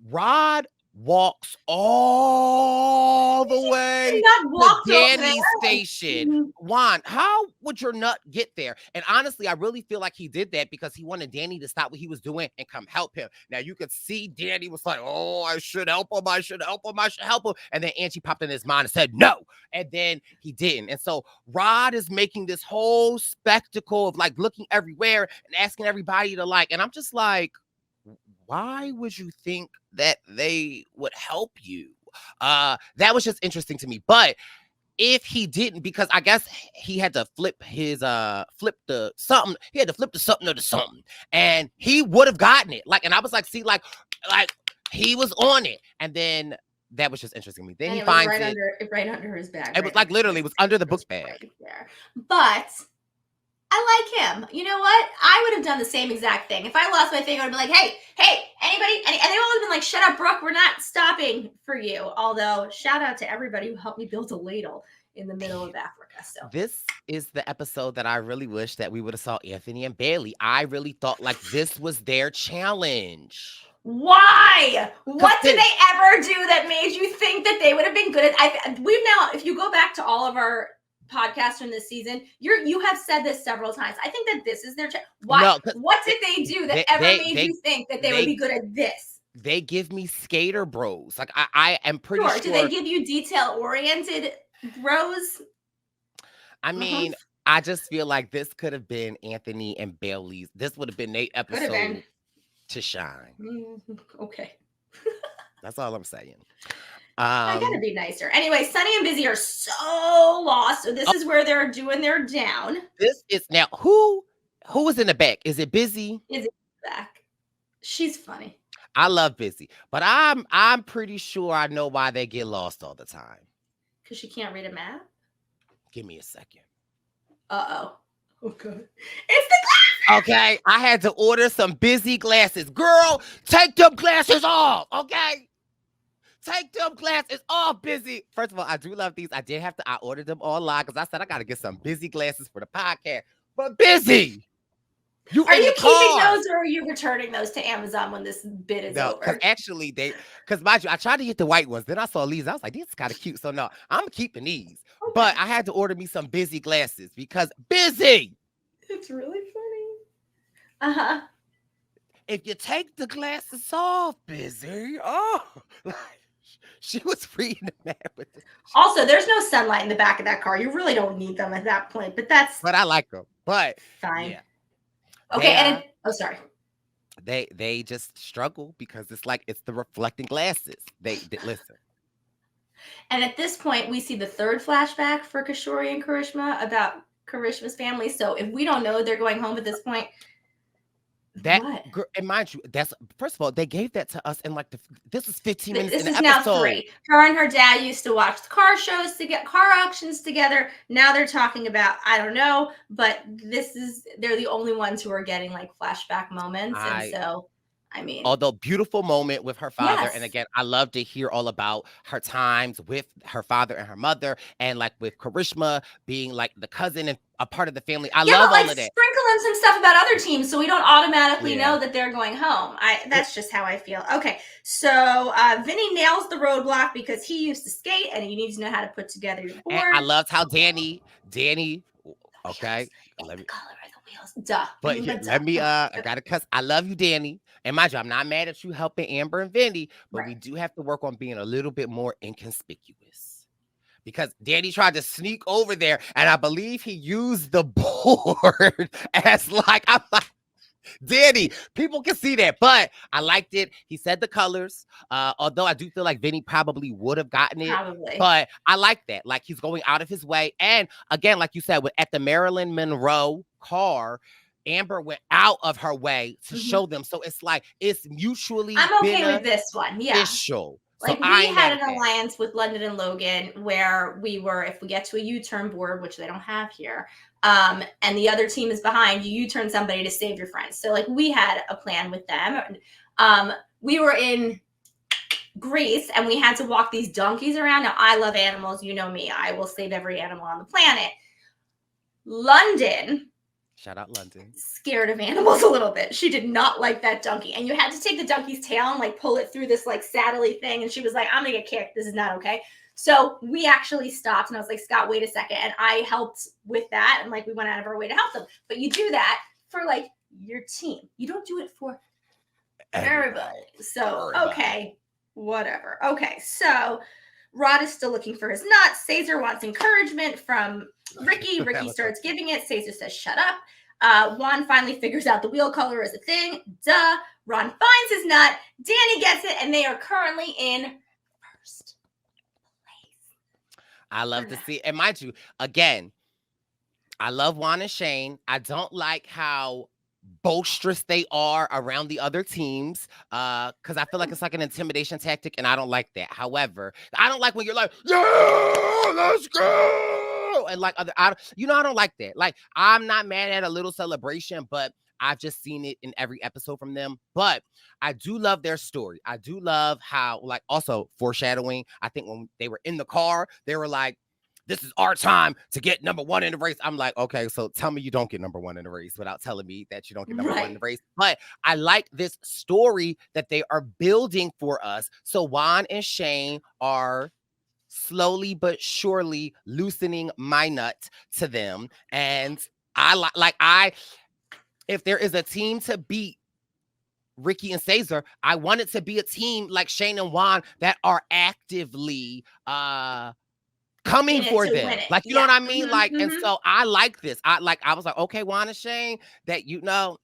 Rod walks all the way Not to walked over there. Danny's station. Juan, how would your nut get there? And honestly, I really feel like he did that because he wanted Danny to stop what he was doing and come help him. Now you could see Danny was like, oh, I should help him. I should help him. I should help him. And then Angie popped in his mind and said, no. And then he didn't. And so Rod is making this whole spectacle of like looking everywhere and asking everybody to like, and I'm just like, why would you think that they would help you? That was just interesting to me. But if he didn't, because I guess he had to flip the something, he had to flip the something or the something, and he would have gotten it. Like, and I was like, see, like he was on it, and then that was just interesting to me. Then and he it was finds right under his bag. It was like literally it was under the book bag. Right there. But I like him. You know what? I would have done the same exact thing. If I lost my thing, I would be like, hey, anybody? And they would have been like, shut up, Brooke. We're not stopping for you. Although, shout out to everybody who helped me build a ladle in the middle of Africa. So this is the episode that I really wish that we would have saw Anthony and Bailey. I really thought like this was their challenge. Why? What did they ever do that made you think that they would have been good at? We've now, if you go back to all of our podcast from this season, you have said this several times. I think that this is their why. No, what did they do that made you think that they would be good at this? They give me skater bros. Like I am pretty sure. Do they give you detail oriented bros? I mean, I just feel like this could have been Anthony and Bailey's. This would have been their episode to shine. Okay. That's all I'm saying. I gotta be nicer. Anyway, Sunny and Busy are so lost. So this is where they're doing their down. This is now who is in the back? Is it Busy? Is it back? She's funny. I love Busy, but I'm pretty sure I know why they get lost all the time. Because she can't read a map. Give me a second. Uh-oh. Okay. It's the glasses! Okay, I had to order some Busy glasses. Girl, take them glasses off, okay? Take them glasses off, Busy. First of all, I do love these. I ordered them online because I said I got to get some Busy glasses for the podcast. But Busy! Are you keeping those or are you returning those to Amazon when this bit is over? Because actually, because mind you, I tried to get the white ones. Then I saw these. I was like, these are kind of cute. So no, I'm keeping these. Okay. But I had to order me some Busy glasses because Busy. It's really funny. Uh-huh. If you take the glasses off, Busy. Oh, she was reading the map with this. Also, there's no sunlight in the back of that car. You really don't need them at that point. But I like them. But fine. Yeah. Okay, sorry. They just struggle because it's the reflecting glasses. They listen. And at this point, we see the third flashback for Kishori and Karishma about Karishma's family. So if we don't know they're going home at this point, and mind you, that's first of all, they gave that to us in this is 15 minutes. This is now 3. Her and her dad used to watch the car shows to get car auctions together. Now they're talking about, I don't know, but they're the only ones who are getting flashback moments. And so, I mean, although beautiful moment with her father. Yes. And again, I love to hear all about her times with her father and her mother, and with Karishma being the cousin and a part of the family. I love all of that. Sprinkle in some stuff about other teams so we don't automatically know that they're going home. That's just how I feel. Okay, so Vinny nails the roadblock because he used to skate and he needs to know how to put together your board. And I loved how Danny, okay. Let me color of the wheels. Duh. But let me I gotta cuss. I love you, Danny. And mind you, I'm not mad at you helping Amber and Vinny, but we do have to work on being a little bit more inconspicuous. Because Danny tried to sneak over there, and I believe he used the board as I'm like, Danny, people can see that, but I liked it. He said the colors, although I do feel like Vinny probably would have gotten it. Probably. But I like that. He's going out of his way. And again, like you said, at the Marilyn Monroe car, Amber went out of her way to show them. So it's mutually I'm okay with this one. Yeah. Official. We had an alliance with London and Logan where we were, if we get to a U-turn board, which they don't have here, and the other team is behind, you U-turn somebody to save your friends. So we had a plan with them. We were in Greece and we had to walk these donkeys around. Now, I love animals. You know me. I will save every animal on the planet. London Shout out London. scared of animals a little bit. She did not like that donkey. And you had to take the donkey's tail and like pull it through this like saddly thing. And she was like, I'm gonna get kicked. This is not okay. So we actually stopped and I was like, Scott, wait a second. And I helped with that. And like we went out of our way to help them. But you do that for like your team. You don't do it for everybody. So okay, whatever. Okay, so Rod is still looking for his nuts. Caesar wants encouragement from Ricky. Ricky starts giving it. Caesar says, shut up. Juan finally figures out the wheel color is a thing. Duh. Ron finds his nut. Danny gets it, and they are currently in first place. I love to see, and mind you, again, I love Juan and Shane. I don't like how boisterous they are around the other teams because I feel like it's like an intimidation tactic, and I don't like that. However, I don't like when you're like, yeah, let's go, and like I don't like that. Like, I'm not mad at a little celebration, but I've just seen it in every episode from them. But I do love their story. I do love how, like, also foreshadowing, I think when they were in the car, they were like, this is our time to get number one in the race. I'm like, okay, so tell me you don't get number one in the race without telling me that you don't get number one in the race. But I like this story that they are building for us. So Juan and Shane are slowly but surely loosening my nut to them. And if there is a team to beat Ricky and Caesar, I want it to be a team like Shane and Juan that are actively coming for them. Like, you know what I mean? Like, and so I like this. I was like, okay, Juan and Shane, that, you know,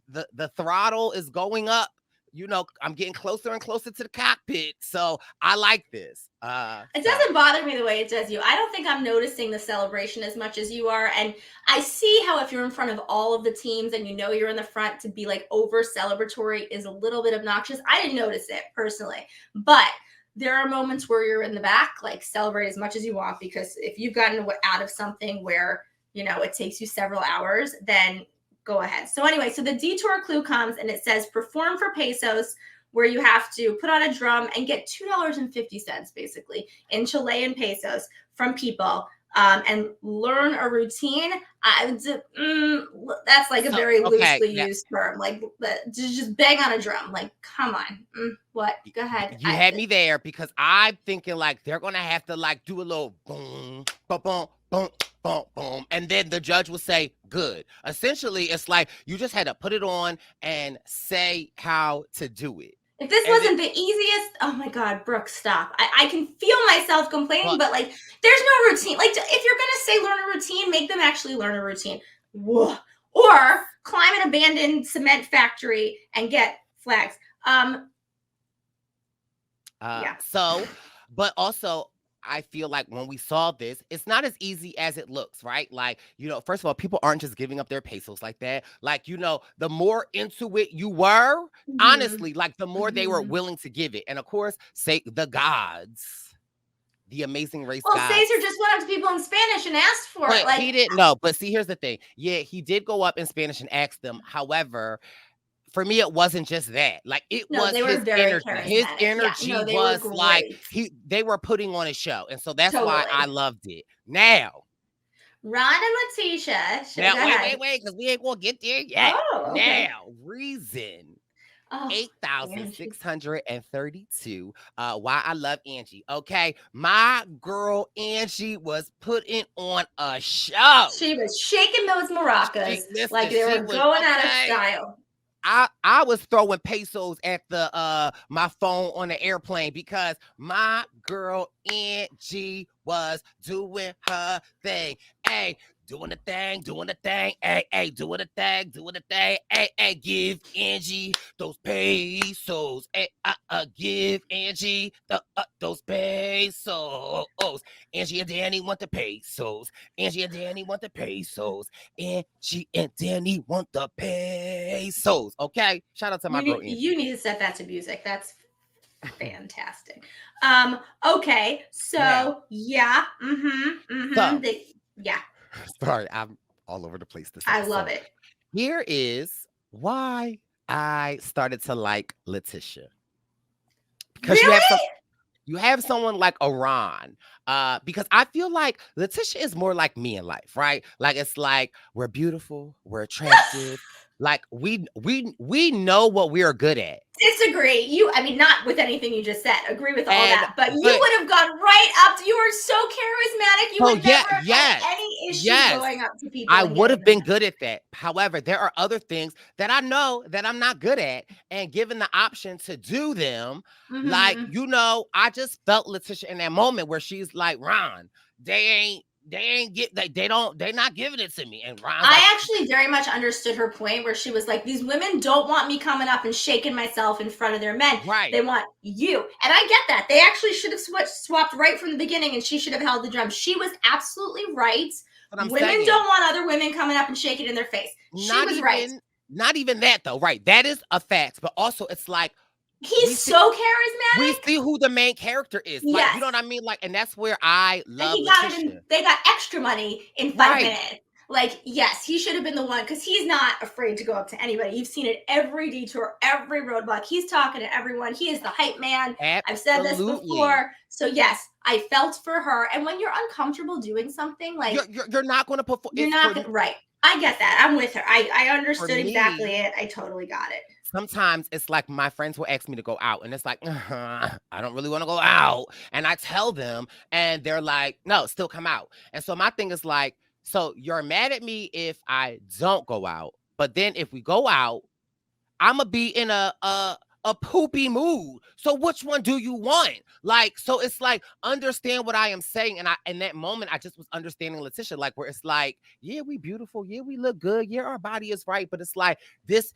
the throttle is going up. You know, I'm getting closer and closer to the cockpit. So I like this. It doesn't bother me the way it does you. I don't think I'm noticing the celebration as much as you are. And I see how if you're in front of all of the teams and you know you're in the front, to be like over celebratory is a little bit obnoxious. I didn't notice it personally. But there are moments where you're in the back, like celebrate as much as you want, because if you've gotten out of something where, you know, it takes you several hours, then go ahead. So anyway, so the detour clue comes and it says perform for pesos, where you have to put on a drum and get $2.50 basically in Chilean pesos from people and learn a routine. That's like a very loosely used term. Like just bang on a drum. Like, come on. What? Go ahead. You had me there because I'm thinking like they're going to have to like do a little boom, boom, boom, boom. Boom, boom. And then the judge will say, good. Essentially, it's like you just had to put it on and say how to do it. If this wasn't the easiest, oh my God, Brooke, stop. I can feel myself complaining, but like, there's no routine. Like, if you're going to say learn a routine, make them actually learn a routine. Whoa. Or climb an abandoned cement factory and get flags. So, but also, I feel like when we saw this, it's not as easy as it looks, right? Like, you know, first of all, people aren't just giving up their pesos like that. Like, you know, the more into it you were, honestly, like the more they were willing to give it. And of course, say the gods, the amazing race gods. Well, Caesar just went up to people in Spanish and asked for it. Like, he didn't know. But see, here's the thing. Yeah, he did go up in Spanish and ask them. However, for me, it wasn't just that. Like, it was his energy. His energy was like they were putting on a show, and so that's why I loved it. Now, Ron and Laticia. Now, wait, because we ain't gonna get there yet. Oh, okay. Now, reason 8,632. Why I love Angie. Okay, my girl Angie was putting on a show. She was shaking those maracas like they were going out of style. I was throwing pesos at the my phone on the airplane because my girl Angie was doing her thing. Hey, doing the thing. Hey, doing the thing. Hey, give Angie those pesos. Hey, give Angie those pesos. Angie and Danny want the pesos. Angie and Danny want the pesos. Okay, shout out to my girl Angie. You need to set that to music. That's fantastic. Okay, so yeah. Sorry, I'm all over the place. I love it. Here is why I started to like Laticia. Because really? you have someone like Iran, because I feel like Letitia is more like me in life, right? Like it's like we're beautiful, we're attractive, like we know what we are good at. Disagree. I mean, not with anything you just said. Agree with all And that. But you but would have gone right up to, you were so charismatic. You so would yeah, never have had yes, any issue yes. going up to people I and would getting have them. been good at that. However, there are other things that I know that I'm not good at. And given the option to do them, like, Mm-hmm. I just felt Letitia in that moment where she's like, Ron, they ain't get they're not giving it to me. And Ron's like, I actually very much understood her point where she was like, these women don't want me coming up and shaking myself in front of their men. right. They want you. And I get that. They actually should have swapped right from the beginning and she should have held the drum. She was absolutely right. What I'm Women saying. don't want other women coming up and shaking in their face. She was right. Not even that though, right? That is a fact. But also it's like he's so charismatic. We see who the main character is. Like, yes. you know what I mean? Like, and that's where I love and Letitia. they got extra money in 5 minutes. Like, yes, he should have been the one because he's not afraid to go up to anybody. You've seen it every detour, every roadblock. He's talking to everyone. He is the hype man. Absolutely. I've said this before. So yes, I felt for her. And when you're uncomfortable doing something, like you're not going to put. You're not right. I get that. I'm with her. I understood exactly it. I totally got it. Sometimes it's like my friends will ask me to go out, and it's like, I don't really want to go out. And I tell them, and they're like, no, still come out. And so my thing is like, so you're mad at me if I don't go out, but then if we go out, I'm gonna be in a poopy mood. So which one do you want? Like, so it's like, understand what I am saying. And in that moment, I just was understanding Letitia, like where it's like, yeah, we beautiful. Yeah, we look good. Yeah, our body is right. But it's like, this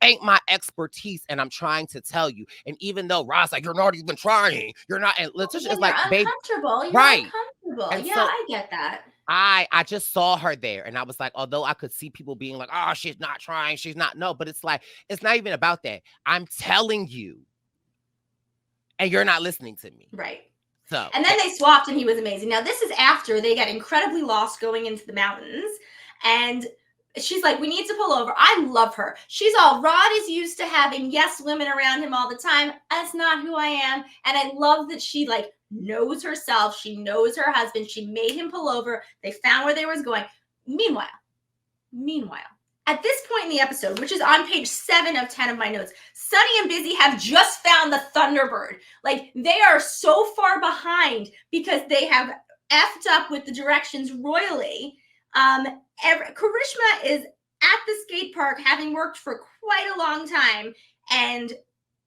ain't my expertise. And I'm trying to tell you. And even though Ross, like, you're not even trying. You're not. And Letitia is like, babe, uncomfortable. You're right. Uncomfortable. And yeah, so, I get that. I just saw her there and I was like, although I could see people being like, oh, she's not trying, she's not. No, but it's like, it's not even about that. I'm telling you, and you're not listening to me. Right. So, and then they swapped and he was amazing. Now, this is after they got incredibly lost going into the mountains. And she's like, we need to pull over. I love her. She's all, Rod is used to having yes women around him all the time. That's not who I am. And I love that she like knows herself. She knows her husband. She made him pull over. They found where they was going. Meanwhile, at this point in the episode, which is on page 7 of 10 of my notes, Sunny and Busy have just found the Thunderbird. Like, they are so far behind because they have effed up with the directions royally. Karishma is at the skate park having worked for quite a long time. And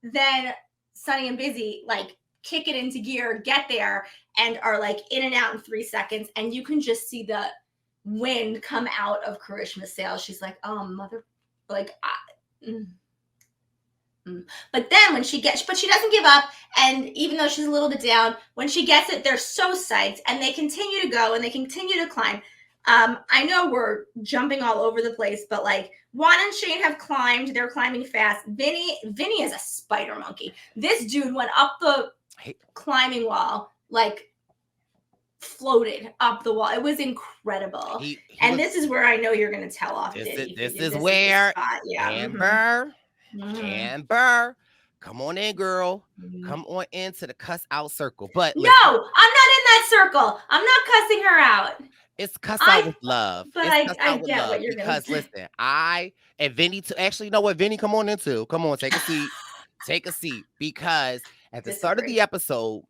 then Sunny and Busy, like, kick it into gear, get there, and are, like, in and out in 3 seconds. And you can just see the wind come out of Karishma's sails. She's like, oh, mother, like, But then when she gets, but she doesn't give up. And even though she's a little bit down, when she gets it, they're so psyched and they continue to go and they continue to climb. I know we're jumping all over the place, but like Juan and Shane have climbed. They're climbing fast. Vinny is a spider monkey. This dude went up the climbing wall, like floated up the wall. It was incredible. This is where I know you're going to tell off Diddy. This is where Amber, Amber, come on in, girl. Come on into the cuss out circle. But no, I'm not in that circle. I'm not cussing her out. It's cuss out with love. But I get what you're going to say. Because listen, and Vinny, actually, you know what? Vinny, come on in too. Come on, take a seat. Take a seat. Because at the start of the episode,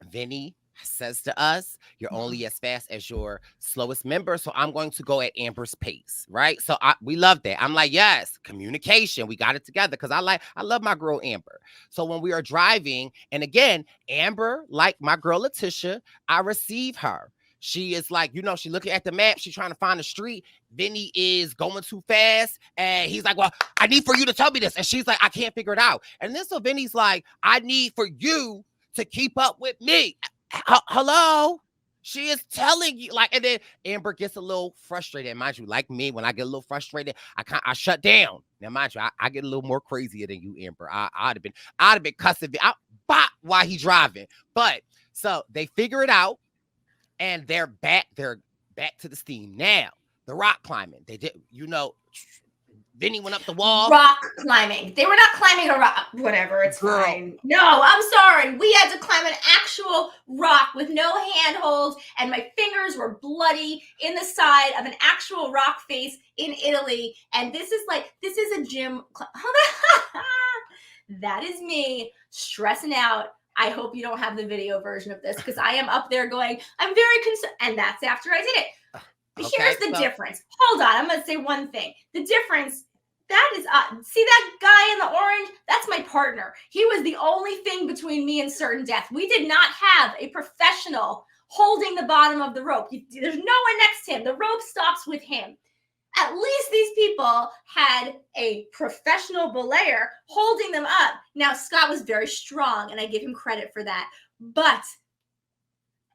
Vinny says to us, you're only as fast as your slowest member. So I'm going to go at Amber's pace, right? So we love that. I'm like, yes, communication. We got it together because I love my girl Amber. So when we are driving, and again, Amber, like my girl Laticia, I receive her. She is like, she looking at the map. She's trying to find the street. Vinny is going too fast. And he's like, well, I need for you to tell me this. And she's like, I can't figure it out. And then so Vinny's like, I need for you to keep up with me. Hello? She is telling you, like, and then Amber gets a little frustrated. Mind you, like me, when I get a little frustrated, I shut down. Now, mind you, I get a little more crazier than you, Amber. I'd have been cussing while he's driving. But so they figure it out. And they're back to the steam. Now, the rock climbing. They did, Vinny went up the wall. Rock climbing. They were not climbing a rock. Whatever, it's fine. No, I'm sorry. We had to climb an actual rock with no handholds, and my fingers were bloody in the side of an actual rock face in Italy. And this is a gym. That is me stressing out. I hope you don't have the video version of this because I am up there going, I'm very concerned. And that's after I did it. Here's the difference. Hold on. I'm going to say one thing. The difference, that is, see that guy in the orange? That's my partner. He was the only thing between me and certain death. We did not have a professional holding the bottom of the rope. There's no one next to him. The rope stops with him. At least these people had a professional belayer holding them up. Now, Scott was very strong, and I give him credit for that. But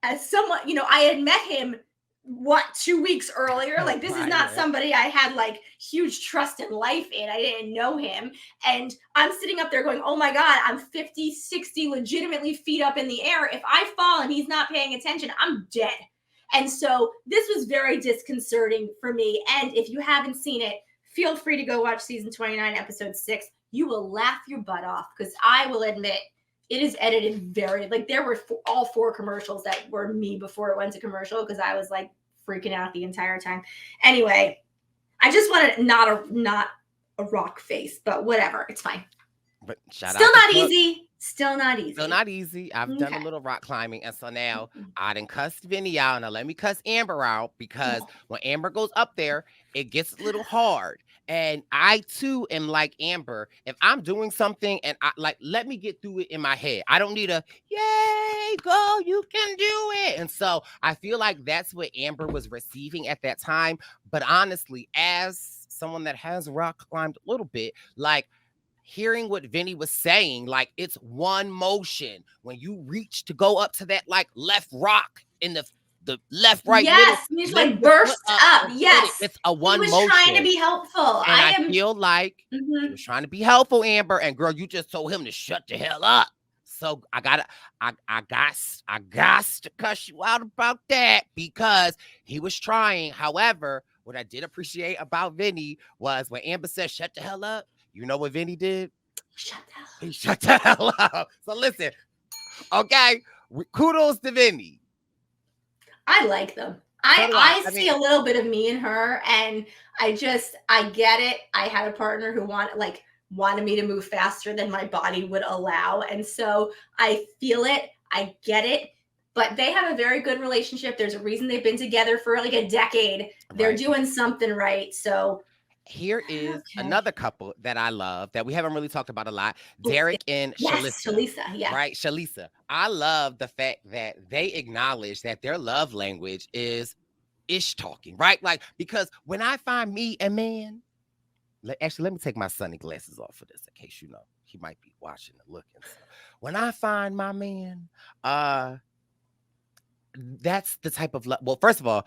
as someone, I had met him 2 weeks earlier. Like, this is not somebody I had like huge trust in life in. I didn't know him. And I'm sitting up there going, oh my God, I'm 50, 60, legitimately feet up in the air. If I fall and he's not paying attention, I'm dead. And so this was very disconcerting for me. And if you haven't seen it, feel free to go watch season 29, episode 6. You will laugh your butt off because I will admit it is edited very, like there were all 4 commercials that were me before it went to commercial because I was like freaking out the entire time. Anyway, I just wanted not a rock face, but whatever. It's fine. But Still not easy. Still not easy. Still not easy. I've done a little rock climbing. And so now I done cussed Vinny out. Now let me cuss Amber out because when Amber goes up there, it gets a little hard. And I too am like Amber. If I'm doing something and let me get through it in my head. I don't need a, yay, go, you can do it. And so I feel like that's what Amber was receiving at that time. But honestly, as someone that has rock climbed a little bit, like, hearing what Vinny was saying, like it's one motion. When you reach to go up to that like left rock in the left, right, yes, middle, he's like burst up. Yes, it's a one motion. He was trying to be helpful. And I feel like he was trying to be helpful, Amber. And girl, you just told him to shut the hell up. So I got to cuss you out about that because he was trying. However, what I did appreciate about Vinny was when Amber said, "Shut the hell up." You know what Vinny did? He shut the hell up. So listen, okay, kudos to Vinny. I like them. I see a little bit of me in her, and I get it. I had a partner who wanted me to move faster than my body would allow, and so I feel it. I get it. But they have a very good relationship. There's a reason they've been together for like a decade. They're doing something right. So here is another couple that I love that we haven't really talked about a lot. Derek and Shalissa. Yeah. Right, Shalissa. I love the fact that they acknowledge that their love language is ish talking, right? Like, because when I find me a man, actually, let me take my sunny glasses off for this in case he might be watching and looking. So, when I find my man, that's the type of love. Well, first of all,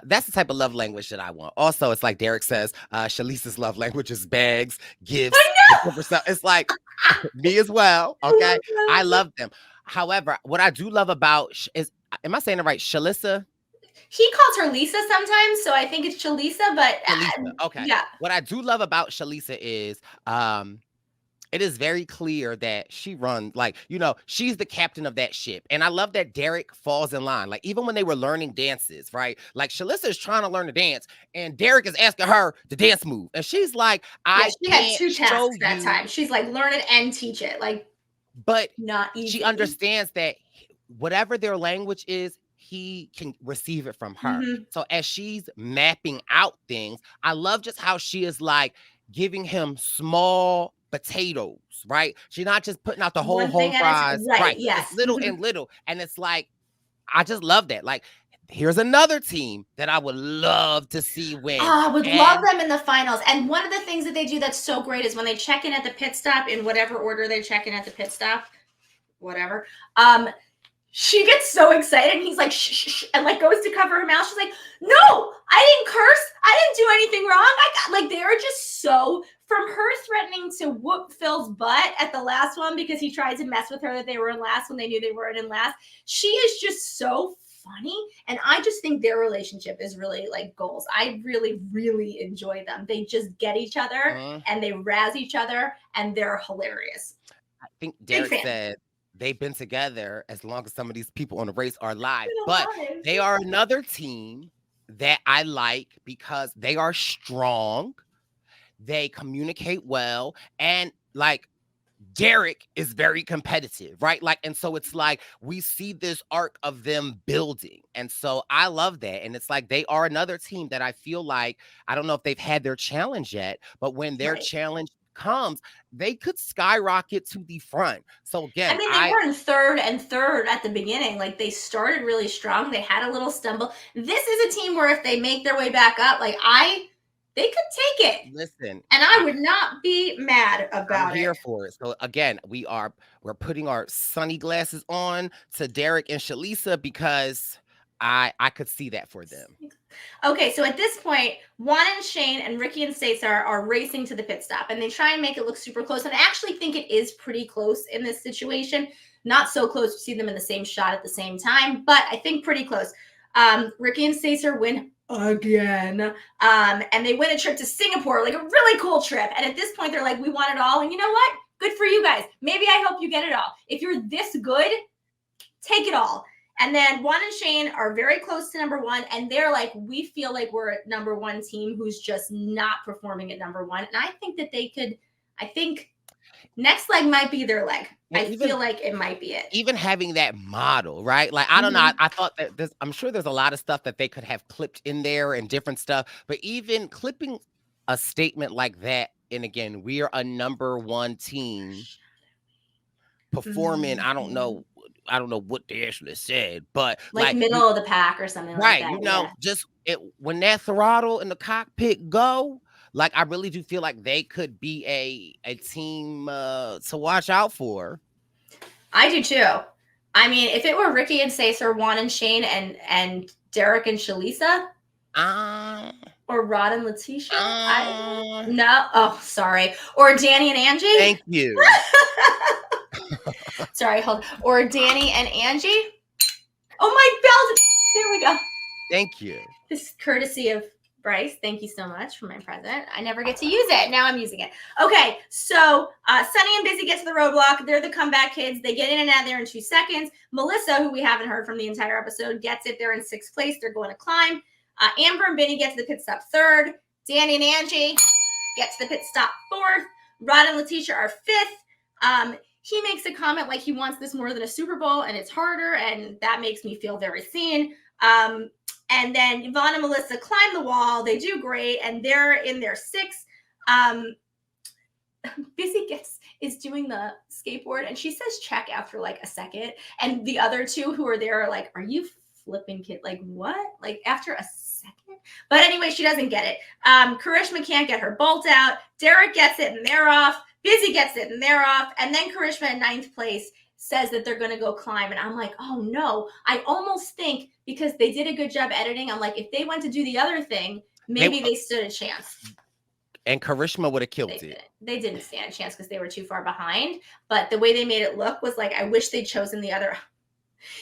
that's the type of love language that I want. Also, it's like Derek says, Shalisa's love language is bags, gifts. It's like me as well. Okay. I love them. However, what I do love about is, am I saying it right? Shalissa? He calls her Lisa sometimes, so I think it's Shalissa, but Shalissa. Okay. Yeah. What I do love about Shalissa is it is very clear that she runs, she's the captain of that ship. And I love that Derek falls in line. Like, even when they were learning dances, right? Like, Shalissa is trying to learn to dance, and Derek is asking her to dance move. And she's like, she had 2 tasks that time. She's like, learn it and teach it. Like, but not easy. She understands that whatever their language is, he can receive it from her. So as she's mapping out things, I love just how she is like giving him small potatoes, right? She's not just putting out the whole fries, right? Yes, it's little and little, and it's like, I just love that. Like, here's another team that I would love to see win. I would love them in the finals. And one of the things that they do that's so great is when they check in at the pit stop, in whatever order they check in at the pit stop, whatever. She gets so excited, and he's like, shh, shh, shh, and like goes to cover her mouth. She's like, no, I didn't curse. I didn't do anything wrong. They are just so, from her threatening to whoop Phil's butt at the last one because he tried to mess with her that they were in last when they knew they weren't in last. She is just so funny. And I just think their relationship is really like goals. I really, really enjoy them. They just get each other and they razz each other and they're hilarious. I think Big Derek fan. said they've been together as long as some of these people on the race are alive. They're But alive. they are another team that I like because they are strong, they communicate well, and like Derek is very competitive, right? Like, and so it's like we see this arc of them building. And so I love that. And it's like they are another team that I feel like, I don't know if they've had their challenge yet, but when their Right. challenge comes, they could skyrocket to the front. So again, I mean, they were in third at the beginning. Like they started really strong. They had a little stumble. This is a team where if they make their way back up, like they could take it. listen, And I would not be mad about I'm here it. for it. So again, we're putting our sunny glasses on to Derek and Shalisa because I could see that for them. Okay, so at this point, Juan and Shane and Ricky and Stace are racing to the pit stop, and they try and make it look super close. And I actually think it is pretty close in this situation. Not so close to see them in the same shot at the same time, but I think pretty close. Ricky and Stace win again, and they win a trip to Singapore, like a really cool trip. And at this point, they're like, "We want it all," and you know what? Good for you guys. Maybe I hope you get it all. If you're this good, take it all. And then Juan and Shane are very close to number one. And they're like, we feel like we're a number one team who's just not performing at number one. And I think that I think next leg might be their leg. Yeah, I feel like it might be it. Even having that model, right? Like, I don't know. I thought that I'm sure there's a lot of stuff that they could have clipped in there and different stuff. But even clipping a statement like that, and again, we are a number one team performing. I don't know what they actually said, but like middle of the pack or something like that. You know, just when that throttle in the cockpit go, like I really do feel like they could be a team to watch out for. I do too. I mean, if it were Ricky and Stace or Juan and Shane and Derek and Shalisa, or Rod and Laticia, no. Oh, sorry. Or Danny and Angie. Thank you. Sorry, hold. Or Danny and Angie. Oh, my belt. There we go. Thank you. This is courtesy of Brice. Thank you so much for my present. I never get to use it. Now I'm using it. Okay, so Sunny and Busy get to the roadblock. They're the comeback kids. They get in and out of there in 2 seconds. Melissa, who we haven't heard from the entire episode, gets it. They're in 6th place. They're going to climb. Amber and Benny get to the pit stop 3rd. Danny and Angie get to the pit stop 4th. Rod and Laticia are 5th. He makes a comment like he wants this more than a Super Bowl and it's harder, and that makes me feel very seen. And then Yvonne and Melissa climb the wall. They do great, and they're in their 6th. Busy is doing the skateboard, and she says check after like a second. And the other 2 who are there are like, are you flipping kid? Like what? Like after a second? But anyway, she doesn't get it. Karishma can't get her bolt out. Derek gets it, and they're off. Busy gets it, and they're off. And then Karishma in 9th place says that they're going to go climb. And I'm like, oh no. I almost think because they did a good job editing, I'm like, if they went to do the other thing, maybe they stood a chance. And Karishma would have killed it. They didn't stand a chance because they were too far behind. But the way they made it look was like, I wish they'd chosen the other.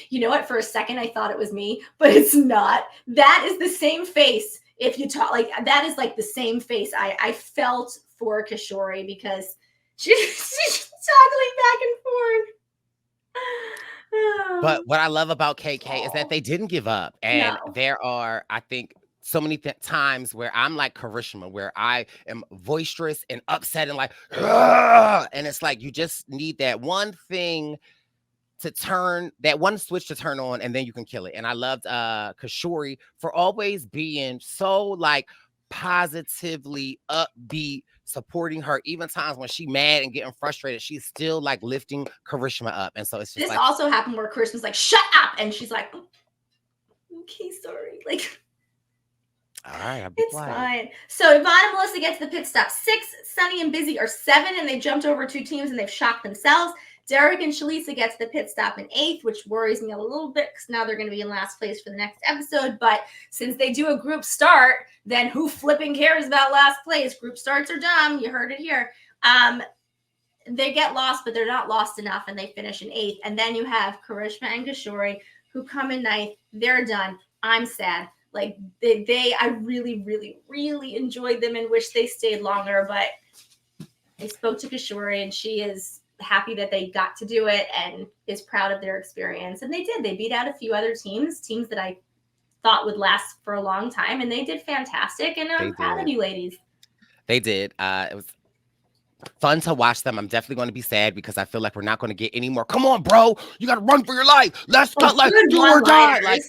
You know what? For a second, I thought it was me, but it's not. That is the same face. If you talk like that is like the same face I felt for Kishori because she's toggling back and forth. But what I love about KK is that they didn't give up. And there are, I think, so many times where I'm like Karishma, where I am boisterous and upset and like, ugh! And it's like, you just need that one thing to turn, that one switch to turn on, and then you can kill it. And I loved Kishori for always being so like positively upbeat, supporting her, even times when she's mad and getting frustrated, she's still like lifting Karishma up. And so it's just this also happened where Karishma's like, shut up, and she's like, okay, sorry, like all right, I'll be quiet. Fine. So Yvonne and Melissa get to the pit stop 6. Sunny and Busy are 7, and they jumped over 2 teams and they've shocked themselves. Derek and Shalisa get to the pit stop in 8th, which worries me a little bit because now they're going to be in last place for the next episode. But since they do a group start, then who flipping cares about last place? Group starts are dumb. You heard it here. They get lost, but they're not lost enough, and they finish in 8th. And then you have Karishma and Kishori, who come in ninth, they're done. I'm sad. Like I really, really, really enjoyed them and wish they stayed longer. But I spoke to Kishori, and she is happy that they got to do it and is proud of their experience. And they did. They beat out a few other teams that I thought would last for a long time, and they did fantastic. And I'm proud of you ladies. They did. It was fun to watch them. I'm definitely going to be sad because I feel like we're not going to get any more. Come on, bro. You got to run for your life. Let's cut like do or die. Like,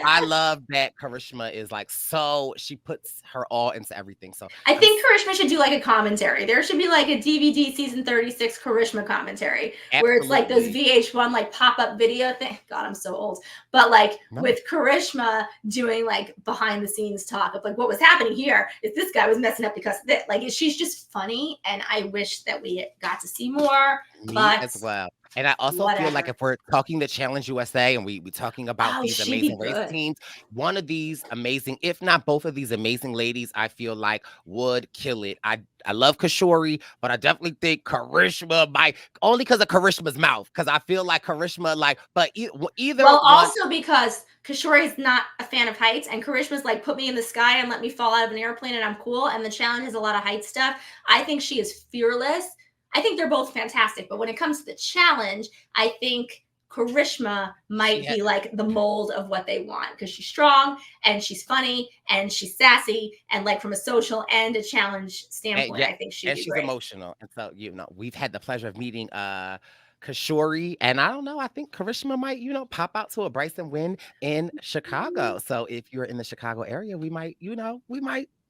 I love that Karishma is like, so she puts her all into everything. So I think Karishma should do like a commentary. There should be like a DVD season 36 Karishma commentary where it's like those VH1 like pop-up video thing. God, I'm so old. But like with Karishma doing like behind the scenes talk of like what was happening here is this guy was messing up because of that. Like she's just funny, and I wish that we got to see more. But as well. And I also feel like if we're talking to Challenge USA and we talking about these amazing race teams, one of these amazing, if not both of these amazing ladies, I feel like would kill it. I love Kishori, but I definitely think Karishma might, only because of Karishma's mouth, because I feel like Karishma, like, but either. Well, also because Kishori is not a fan of heights, and Karishma's like, put me in the sky and let me fall out of an airplane and I'm cool. And the challenge has a lot of height stuff. I think she is fearless. I think they're both fantastic, but when it comes to the challenge, I think Karishma might be like the mold of what they want because she's strong and she's funny and she's sassy, and like from a social and a challenge standpoint, I think she's great. Emotional. And so, we've had the pleasure of meeting Kishori, and I don't know, I think Karishma might, pop out to a Brice and win in Chicago. So if you're in the Chicago area, we might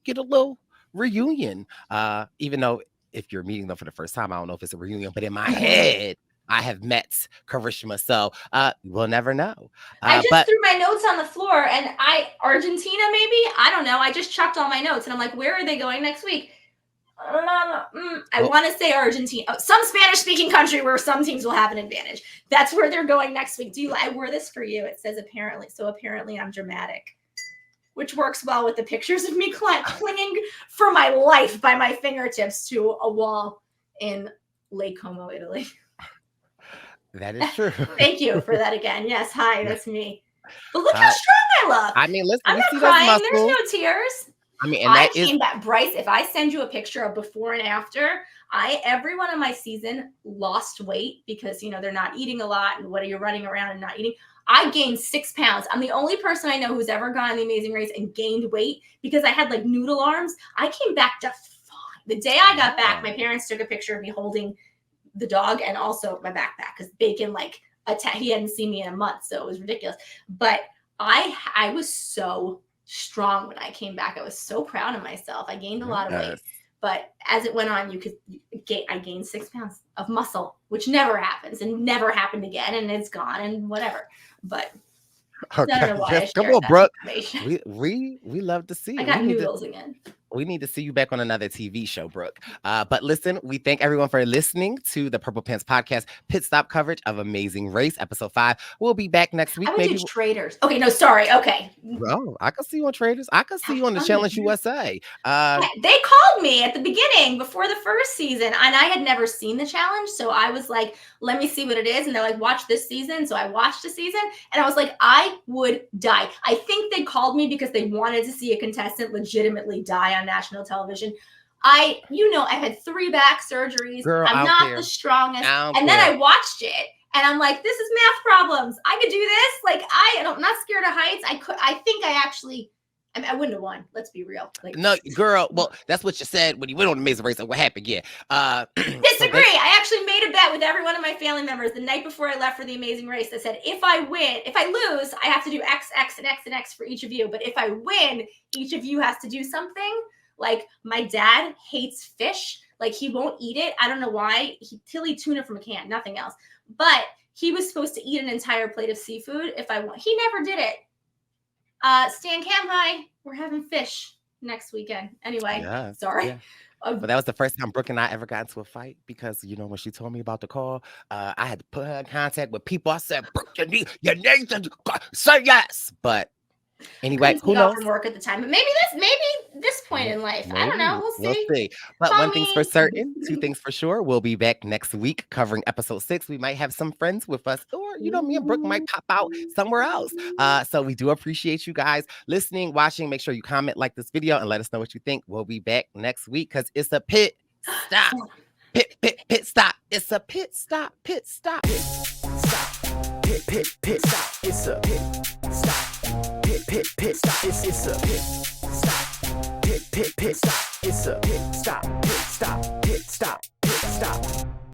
get a little reunion, even though if you're meeting them for the first time, I don't know if it's a reunion, but in my head, I have met Karishma, so we'll never know. I just threw my notes on the floor, and Argentina, maybe? I don't know. I just chucked all my notes, and I'm like, where are they going next week? I want to say Argentina, some Spanish-speaking country where some teams will have an advantage. That's where they're going next week. I wore this for you. It says apparently, so apparently I'm dramatic, which works well with the pictures of me clinging for my life by my fingertips to a wall in Lake Como, Italy. That is true. Thank you for that again. Yes, hi, that's me. But look how strong I look. I mean, listen, I'm not crying. There's no tears. I mean, and I came back, Brice. If I send you a picture of before and after, everyone on my season lost weight because they're not eating a lot, and what are you running around and not eating? I gained 6 pounds. I'm the only person I know who's ever gone on the Amazing Race and gained weight because I had like noodle arms. I came back just fine. The day I got back, my parents took a picture of me holding the dog and also my backpack because Bacon he hadn't seen me in a month, so it was ridiculous. But I was so strong when I came back. I was so proud of myself. I gained a lot of weight, but as it went on, I gained 6 pounds of muscle, which never happens and never happened again, and it's gone and whatever. But I don't know why. Come on, Brooke. We love to see. I got noodles again. We need to see you back on another TV show, Brooke. But listen, we thank everyone for listening to the Purple Pants Podcast pit stop coverage of Amazing Race, episode 5. We'll be back next week. I would do Traders. Okay, no, sorry. Okay. Oh, I can see you on Traders. I can see you on the Challenge USA. They called me at the beginning before the first season, and I had never seen the challenge, so I was like, let me see what it is. And they're like, watch this season. So I watched the season, and I was like, I would die. I think they called me because they wanted to see a contestant legitimately die on national television. I had 3 back surgeries. Girl, I'm not the strongest. And then I watched it and I'm like, this is math problems. I could do this. Like, I'm not scared of heights. I wouldn't have won. Let's be real. No, girl. Well, that's what you said when you went on the Amazing Race. And what happened? Yeah. Disagree. I actually made a bet with every one of my family members the night before I left for the Amazing Race. I said, if I lose, I have to do X, X, and X, and X for each of you. But if I win, each of you has to do something. Like, my dad hates fish. Like, he won't eat it. I don't know why. He'll eat tuna from a can, nothing else. But he was supposed to eat an entire plate of seafood if I won. He never did it. Stan Cam, hi. We're having fish next weekend. Anyway, sorry. Yeah. But that was the first time Brooke and I ever got into a fight because, when she told me about the call, I had to put her in contact with people. I said, Brooke, you need to say yes. But Anyway, Couldn't who take off knows? from work at the time, but maybe this point in life. I don't know. Maybe. We'll We'll see. see. But Call one thing's for me. certain, two things for sure. We'll be back next week covering episode 6. We might have some friends with us, or me and Brooke might pop out somewhere else. So we do appreciate you guys listening, watching. Make sure you comment, like this video, and let us know what you think. We'll be back next week because it's a pit stop. Pit stop. It's a pit stop. Pit stop. Pit stop. Pit stop. It's a pit stop. Pit stop. It's a pit stop. Pit stop. It's a pit